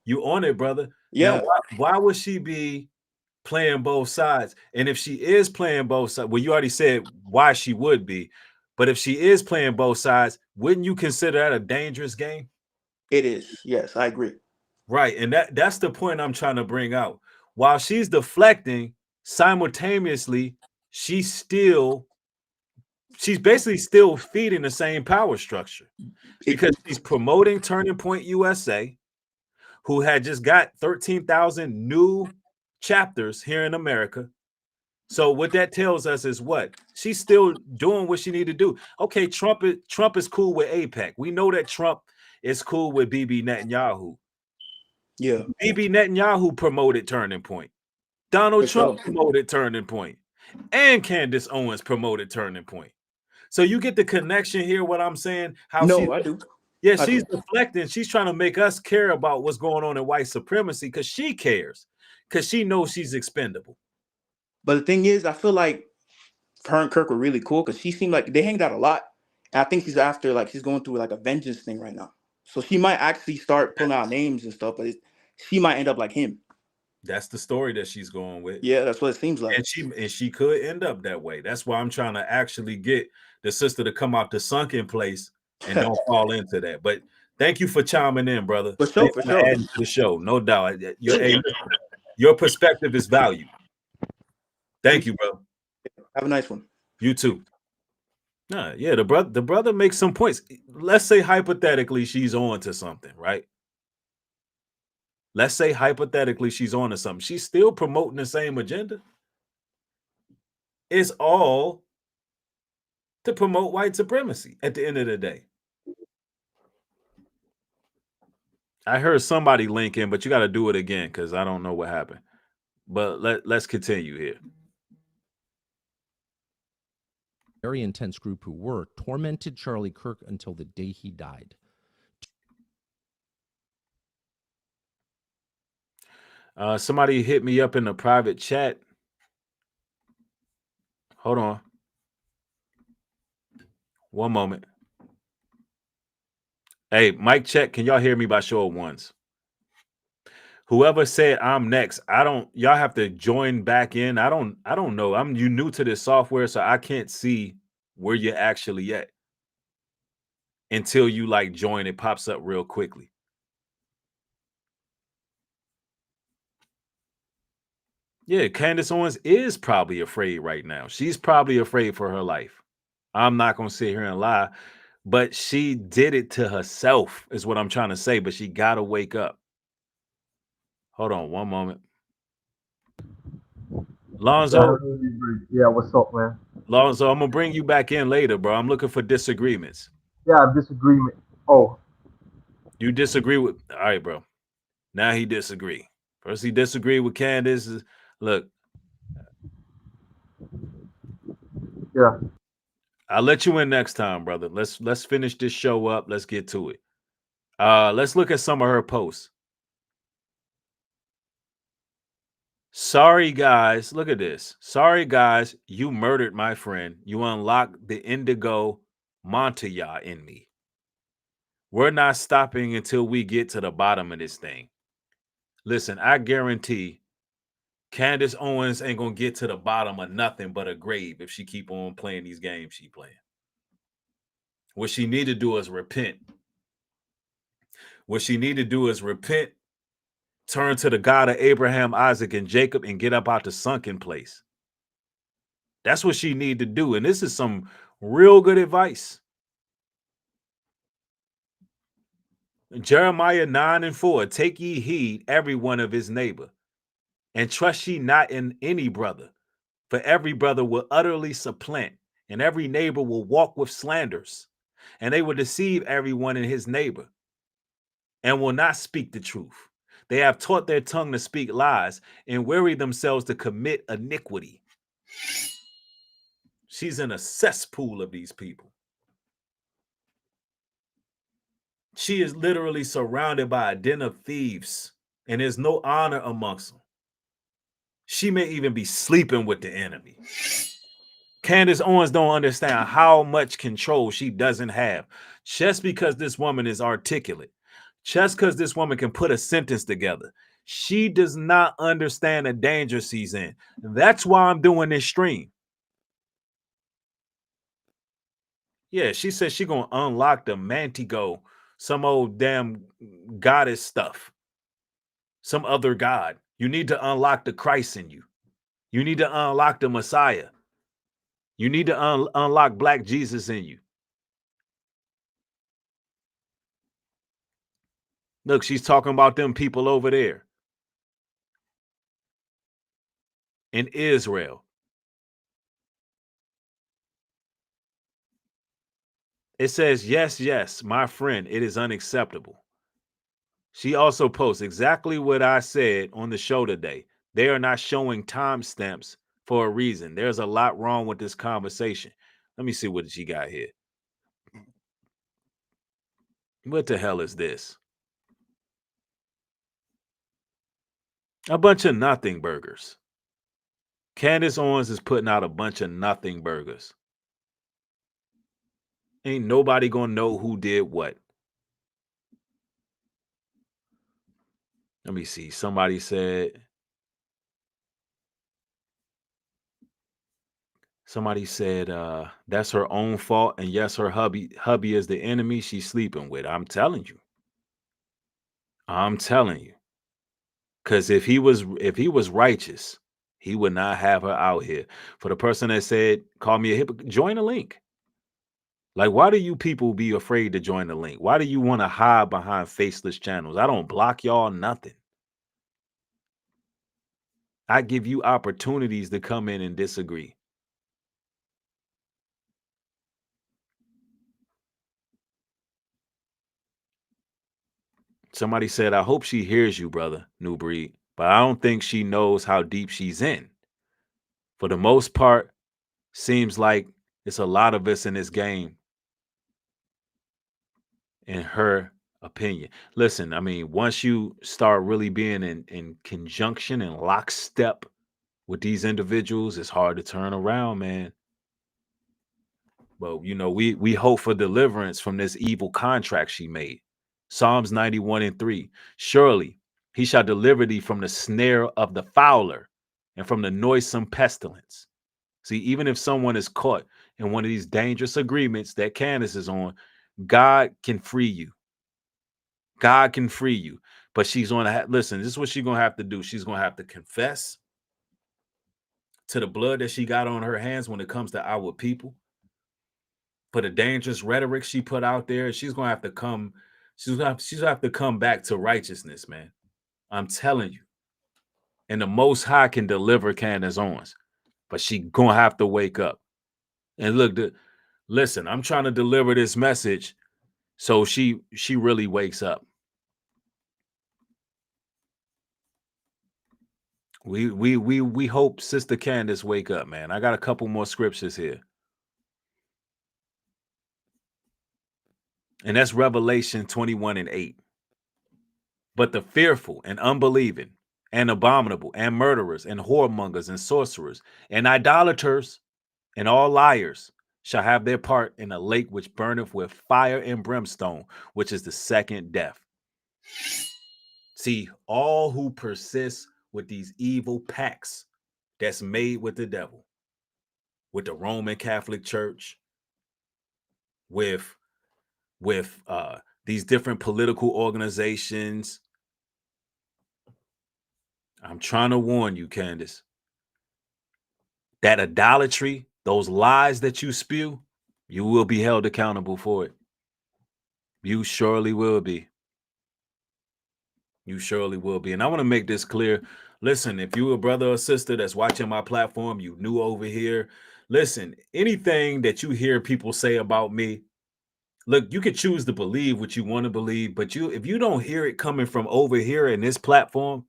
You on it, brother. Yeah. Now, why would she be playing both sides? And if she is playing both sides, well, you already said why she would be. But if she is playing both sides, wouldn't you consider that a dangerous game? It is. Yes, I agree. Right. And that's the point I'm trying to bring out. While she's deflecting, simultaneously, she's basically still feeding the same power structure because she's promoting Turning Point USA, who had just got 13,000 new chapters here in America. So what that tells us is what? She's still doing what she need to do. Okay, Trump is cool with AIPAC. We know that Trump is cool with Bibi Netanyahu. Yeah. Bibi Netanyahu promoted Turning Point. Donald Trump promoted Turning Point. And Candace Owens promoted Turning Point. So you get the connection here, what I'm saying? I do. Yeah, she's deflecting. She's trying to make us care about what's going on in white supremacy because she cares, because she knows she's expendable. But the thing is, I feel like her and Kirk were really cool because she seemed like they hanged out a lot. And I think she's going through like a vengeance thing right now. So she might actually start pulling out names and stuff, but she might end up like him. That's the story that she's going with. Yeah, that's what it seems like. And she could end up that way. That's why I'm trying to actually get the sister to come out the sunken place and don't fall into that. But thank you for chiming in, brother. For sure. Adding to the show, no doubt. Your perspective is valued. Thank you, bro. Have a nice one. You too. Yeah, the brother makes some points. Let's say hypothetically she's on to something, right? Let's say hypothetically she's on to something. She's still promoting the same agenda. It's all to promote white supremacy at the end of the day. I heard somebody link in, but you got to do it again because I don't know what happened. But let's continue here. Very intense group who were tormented Charlie Kirk until the day he died. Somebody hit me up in the private chat. Hold on. One moment. Hey, mic check. Can y'all hear me by show of ones? Whoever said I'm next, y'all have to join back in. I don't know. You new to this software, so I can't see where you're actually at until you like join. It pops up real quickly. Yeah, Candace Owens is probably afraid right now. She's probably afraid for her life. I'm not going to sit here and lie, but she did it to herself is what I'm trying to say, but she got to wake up. Hold on one moment. Lonzo. Yeah, what's up, man? Lonzo, I'm going to bring you back in later, bro. I'm looking for disagreements. Yeah, disagreement. Oh. You disagree with... All right, bro. Now he disagree. First he disagreed with Candace. Look. Yeah. I'll let you in next time, brother. Let's finish this show up. Let's get to it. Let's look at some of her posts. Sorry, guys. Look at this. Sorry, guys. You murdered my friend. You unlocked the indigo Montoya in me. We're not stopping until we get to the bottom of this thing. Listen, I guarantee Candace Owens ain't going to get to the bottom of nothing but a grave if she keep on playing these games she playing. What she need to do is repent. What she need to do is repent, turn to the God of Abraham, Isaac, and Jacob, and get up out the sunken place. That's what she need to do. And this is some real good advice. Jeremiah 9:4, take ye heed every one of his neighbor, and trust ye not in any brother, for every brother will utterly supplant, and every neighbor will walk with slanders, and they will deceive everyone in his neighbor, and will not speak the truth. They have taught their tongue to speak lies, and weary themselves to commit iniquity. She's in a cesspool of these people. She is literally surrounded by a den of thieves, and there's no honor amongst them. She may even be sleeping with the enemy. Candace Owens don't understand how much control she doesn't have. Just because this woman is articulate, just because this woman can put a sentence together, she does not understand the danger she's in. That's why I'm doing this stream. Yeah, she said she gonna unlock the Mantigo, some old damn goddess stuff, some other god. You need to unlock the Christ in you. You need to unlock the Messiah. You need to unlock Black Jesus in you. Look, she's talking about them people over there in Israel. It says, yes, yes, my friend, it is unacceptable. She also posts exactly what I said on the show today. They are not showing timestamps for a reason. There's a lot wrong with this conversation. Let me see what she got here. What the hell is this? A bunch of nothing burgers. Candace Owens is putting out a bunch of nothing burgers. Ain't nobody gonna know who did what. Let me see. Somebody said that's her own fault. And yes, her hubby is the enemy she's sleeping with. I'm telling you. Because if he was righteous, he would not have her out here. For the person that said, call me a hypocrite, join the link. Like, why do you people be afraid to join the link? Why do you want to hide behind faceless channels? I don't block y'all nothing. I give you opportunities to come in and disagree. Somebody said, I hope she hears you, brother, Nubreed, but I don't think she knows how deep she's in. For the most part, seems like it's a lot of us in this game, in her opinion. Listen, I mean, once you start really being in conjunction and lockstep with these individuals, it's hard to turn around, man. But, you know, we hope for deliverance from this evil contract she made. Psalms 91:3. Surely he shall deliver thee from the snare of the fowler and from the noisome pestilence. See, even if someone is caught in one of these dangerous agreements that Candace is on, God can free you. God can free you. But she's going to listen, this is what she's going to have to do. She's going to have to confess to the blood that she got on her hands when it comes to our people. For the dangerous rhetoric she put out there, she's going to have to come. She's going to have to come back to righteousness, man. I'm telling you. And the Most High can deliver Candace Owens, but she going to have to wake up. And look, listen, I'm trying to deliver this message so she really wakes up. We hope Sister Candace wake up, man. I got a couple more scriptures here. And that's Revelation 21:8. But the fearful and unbelieving and abominable and murderers and whoremongers and sorcerers and idolaters and all liars shall have their part in a lake which burneth with fire and brimstone, which is the second death. See, all who persist with these evil pacts that's made with the devil, with the Roman Catholic Church, with these different political organizations. I'm trying to warn you, Candace, that idolatry, those lies that you spew, you will be held accountable for it. You surely will be. You surely will be. And I want to make this clear. Listen, if you a brother or sister that's watching my platform, you new over here, listen, anything that you hear people say about me, look, you can choose to believe what you want to believe, but if you don't hear it coming from over here in this platform,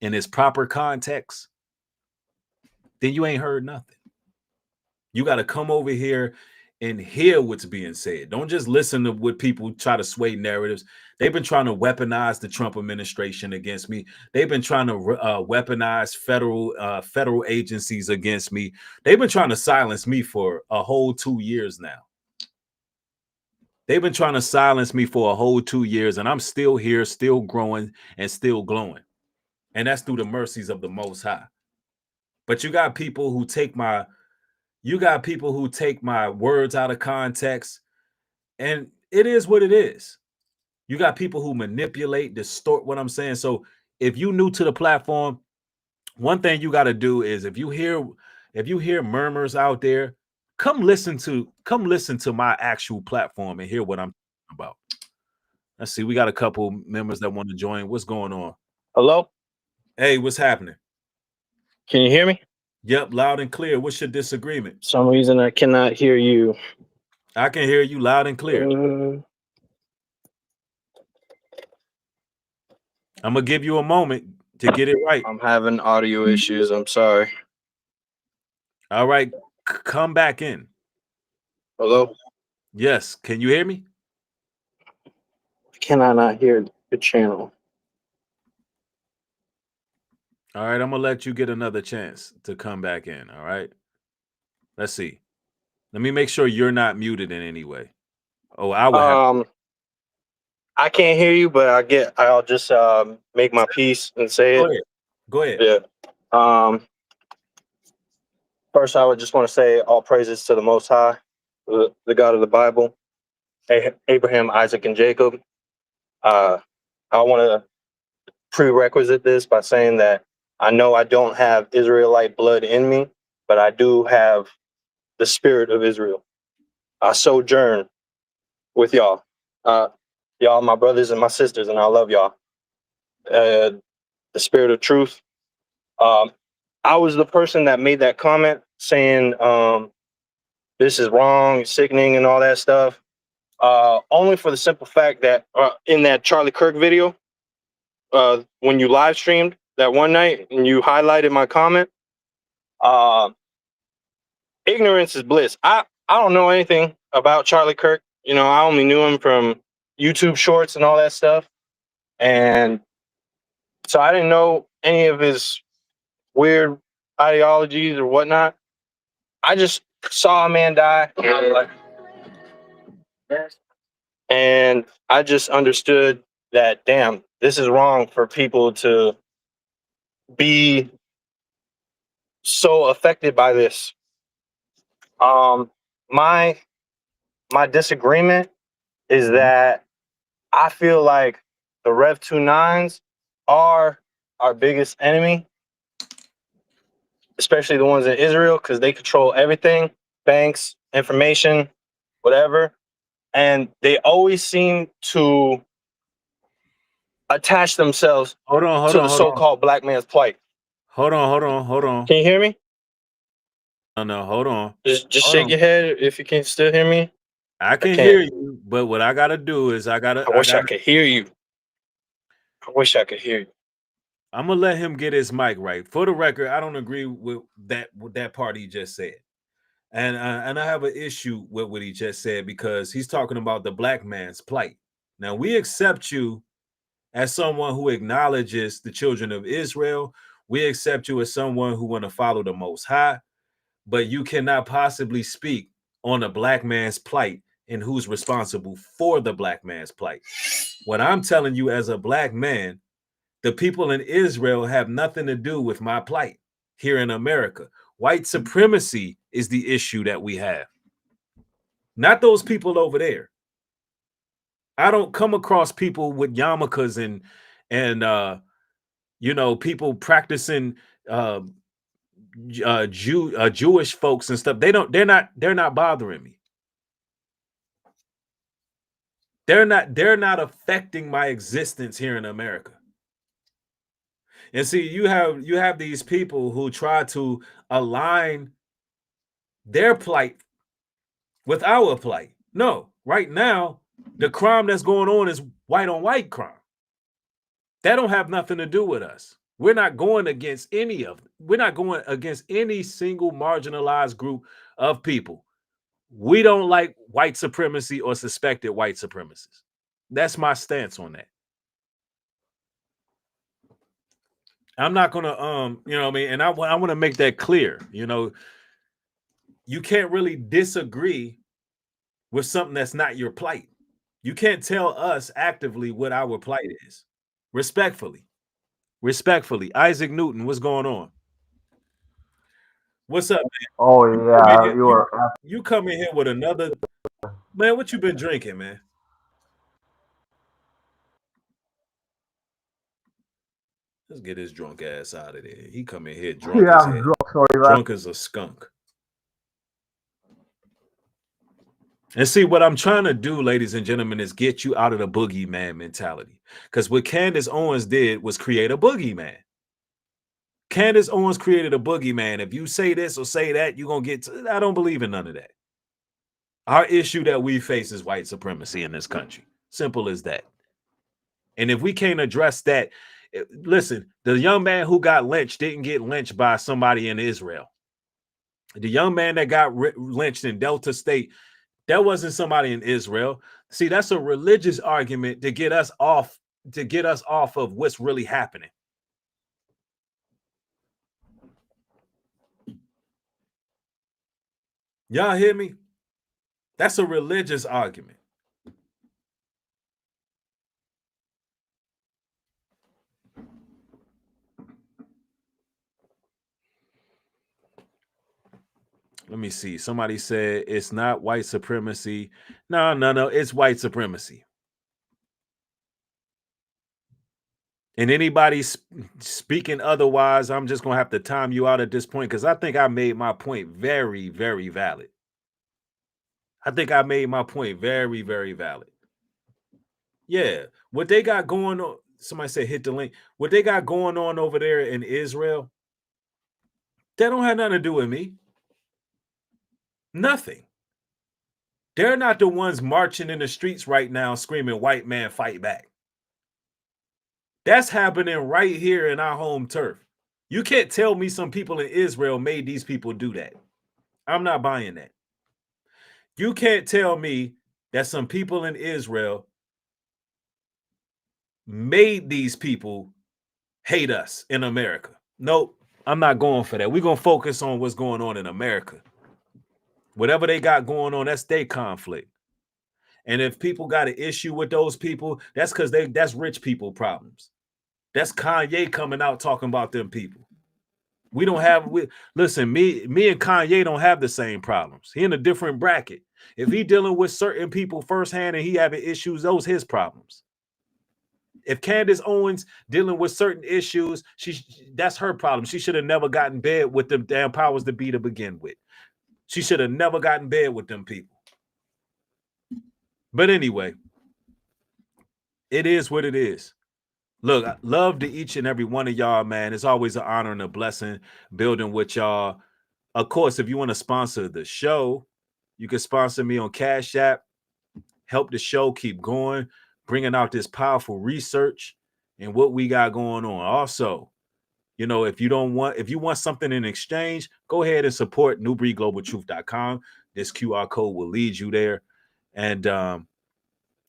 in its proper context, then you ain't heard nothing. You got to come over here and hear what's being said. Don't just listen to what people try to sway narratives. They've been trying to weaponize the Trump administration against me. They've been trying to weaponize federal agencies against me. They've been trying to silence me for a whole 2 years now. They've been trying to silence me for a whole 2 years, and I'm still here, still growing, and still glowing. And that's through the mercies of the Most High. But you got people who take my words out of context, and it is what it is. You got people who manipulate, distort what I'm saying. So if you new to the platform, one thing you got to do is if you hear murmurs out there, come listen to my actual platform and hear what I'm talking about. Let's see, we got a couple members that want to join. What's going on? Hello? Hey, what's happening? Can you hear me? Yep, loud and clear. What's your disagreement? For some reason I cannot hear you. I can hear you loud and clear. I'm gonna give you a moment to get it right. I'm having audio issues. I'm sorry. All right, come back in. Hello? Yes, can you hear me? Can I not hear the channel? All right, I'm gonna let you get another chance to come back in. All right, let's see. Let me make sure you're not muted in any way. Oh, I will have. I can't hear you, but I'll just make my piece and say it. Go ahead. Yeah. First, I would just want to say all praises to the Most High, the God of the Bible, Abraham, Isaac, and Jacob. I want to prerequisite this by saying that I know I don't have Israelite blood in me, but I do have the spirit of Israel. I sojourn with y'all. Y'all, my brothers and my sisters, and I love y'all. The spirit of truth. I was the person that made that comment saying this is wrong, sickening, and all that stuff. Only for the simple fact that in that Charlie Kirk video, when you live streamed that one night and you highlighted my comment, ignorance is bliss. I don't know anything about Charlie Kirk. You know, I only knew him from YouTube shorts and all that stuff. And so I didn't know any of his weird ideologies or whatnot. I just saw a man die. And I just understood that, damn, this is wrong for people to be so affected by this. My disagreement is that I feel like the Rev 29s are our biggest enemy, especially the ones in Israel, because they control everything, banks, information, whatever. And they always seem to attach themselves to the so-called black man's plight. Hold on. Can you hear me? No, hold on. Just shake your head if you can still hear me. I can hear you, but what I gotta do is I wish I could hear you. I wish I could hear you. I'm gonna let him get his mic right. For the record, I don't agree with that part he just said, and I have an issue with what he just said because he's talking about the black man's plight. Now we accept you as someone who acknowledges the children of Israel. We accept you as someone who want to follow the Most High, but you cannot possibly speak on a black man's plight and who's responsible for the black man's plight. What I'm telling you as a black man, the people in Israel have nothing to do with my plight here in America. White supremacy is the issue that we have, not those people over there. I don't come across people with yarmulkes and you know, people practicing Jewish folks and stuff. They're not bothering me. They're not affecting my existence here in America. And see, you have these people who try to align their plight with our plight. No, right now, the crime that's going on is white on white crime. That don't have nothing to do with us. We're not going against any of them. We're not going against any single marginalized group of people. We don't like white supremacy or suspected white supremacists. That's my stance on that. I'm not gonna you know what I mean, and I want to make that clear. You know, you can't really disagree with something that's not your plight. You can't tell us actively what our plight is. Respectfully. Isaac Newton, what's going on? What's up, man? Oh yeah, you are. You come in here with another, man. What you been drinking, man? Let's get his drunk ass out of there. He come in here drunk Yeah, as I'm hell. drunk. Sorry, Drunk as a skunk. And see, what I'm trying to do, ladies and gentlemen, is get you out of the boogeyman mentality. Because what Candace Owens did was create a boogeyman. Candace Owens created a boogeyman. If you say this or say that, you're going to get to, I don't believe in none of that. Our issue that we face is white supremacy in this country. Simple as that. And if we can't address that, listen, the young man who got lynched didn't get lynched by somebody in Israel. The young man that got lynched in Delta State, that wasn't somebody in Israel. See, that's a religious argument to get us off of what's really happening. Y'all hear me? That's a religious argument. Let me see. Somebody said it's not white supremacy. No, it's white supremacy. And anybody speaking otherwise, I'm just going to have to time you out at this point because I think I made my point very, very valid. I think I made my point very, very valid. Yeah, what they got going on, somebody said hit the link. What they got going on over there in Israel, that don't have nothing to do with me. Nothing. They're not the ones marching in the streets right now screaming, white man, fight back. That's happening right here in our home turf. You can't tell me some people in Israel made these people do that. I'm not buying that. You can't tell me that some people in Israel made these people hate us in America. Nope, I'm not going for that. We're going to focus on what's going on in America. Whatever they got going on, that's their conflict. And if people got an issue with those people, that's because that's rich people problems. That's Kanye coming out talking about them people. We don't have, listen, me and Kanye don't have the same problems. He in a different bracket. If he dealing with certain people firsthand and he having issues, those his problems. If Candace Owens dealing with certain issues, that's her problem. She should have never gotten in bed with them damn powers to be to begin with. She should have never gotten in bed with them people. But anyway, it is what it is. Look, I love to each and every one of y'all, man. It's always an honor and a blessing building with y'all. Of course, if you want to sponsor the show, you can sponsor me on Cashapp. Help the show keep going, bringing out this powerful research and what we got going on. Also, you know, if you want something in exchange, go ahead and support nubreedglobaltruth.com. This QR code will lead you there. And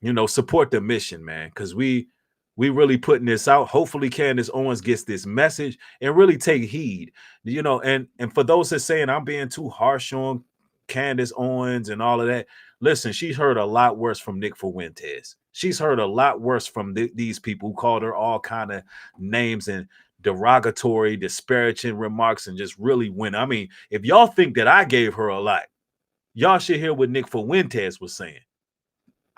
you know, support the mission, man, because we really putting this out. Hopefully Candace Owens gets this message and really take heed. You know, and for those that saying I'm being too harsh on Candace Owens and all of that, listen, she's heard a lot worse from Nick Fuentes. She's heard a lot worse from these people who called her all kind of names and derogatory, disparaging remarks and just really went. I mean, if y'all think that I gave her a lot, y'all should hear what Nick Fuentes was saying.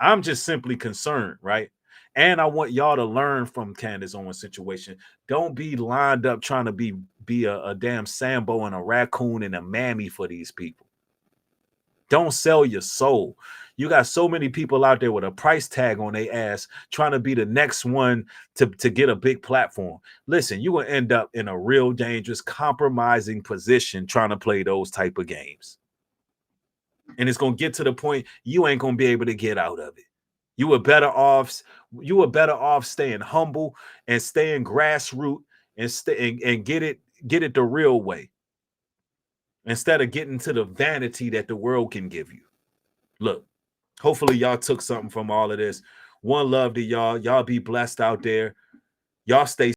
I'm just simply concerned, right? And I want y'all to learn from Candace Owens' situation. Don't be lined up trying to be a damn Sambo and a raccoon and a mammy for these people. Don't sell your soul. You got so many people out there with a price tag on their ass trying to be the next one to get a big platform. Listen, you will end up in a real dangerous, compromising position trying to play those type of games. And it's going to get to the point you ain't going to be able to get out of it. You were better off staying humble and staying grassroots and get it the real way, instead of getting to the vanity that the world can give you. Look, hopefully y'all took something from all of this. One love to y'all. Y'all be blessed out there. Y'all stay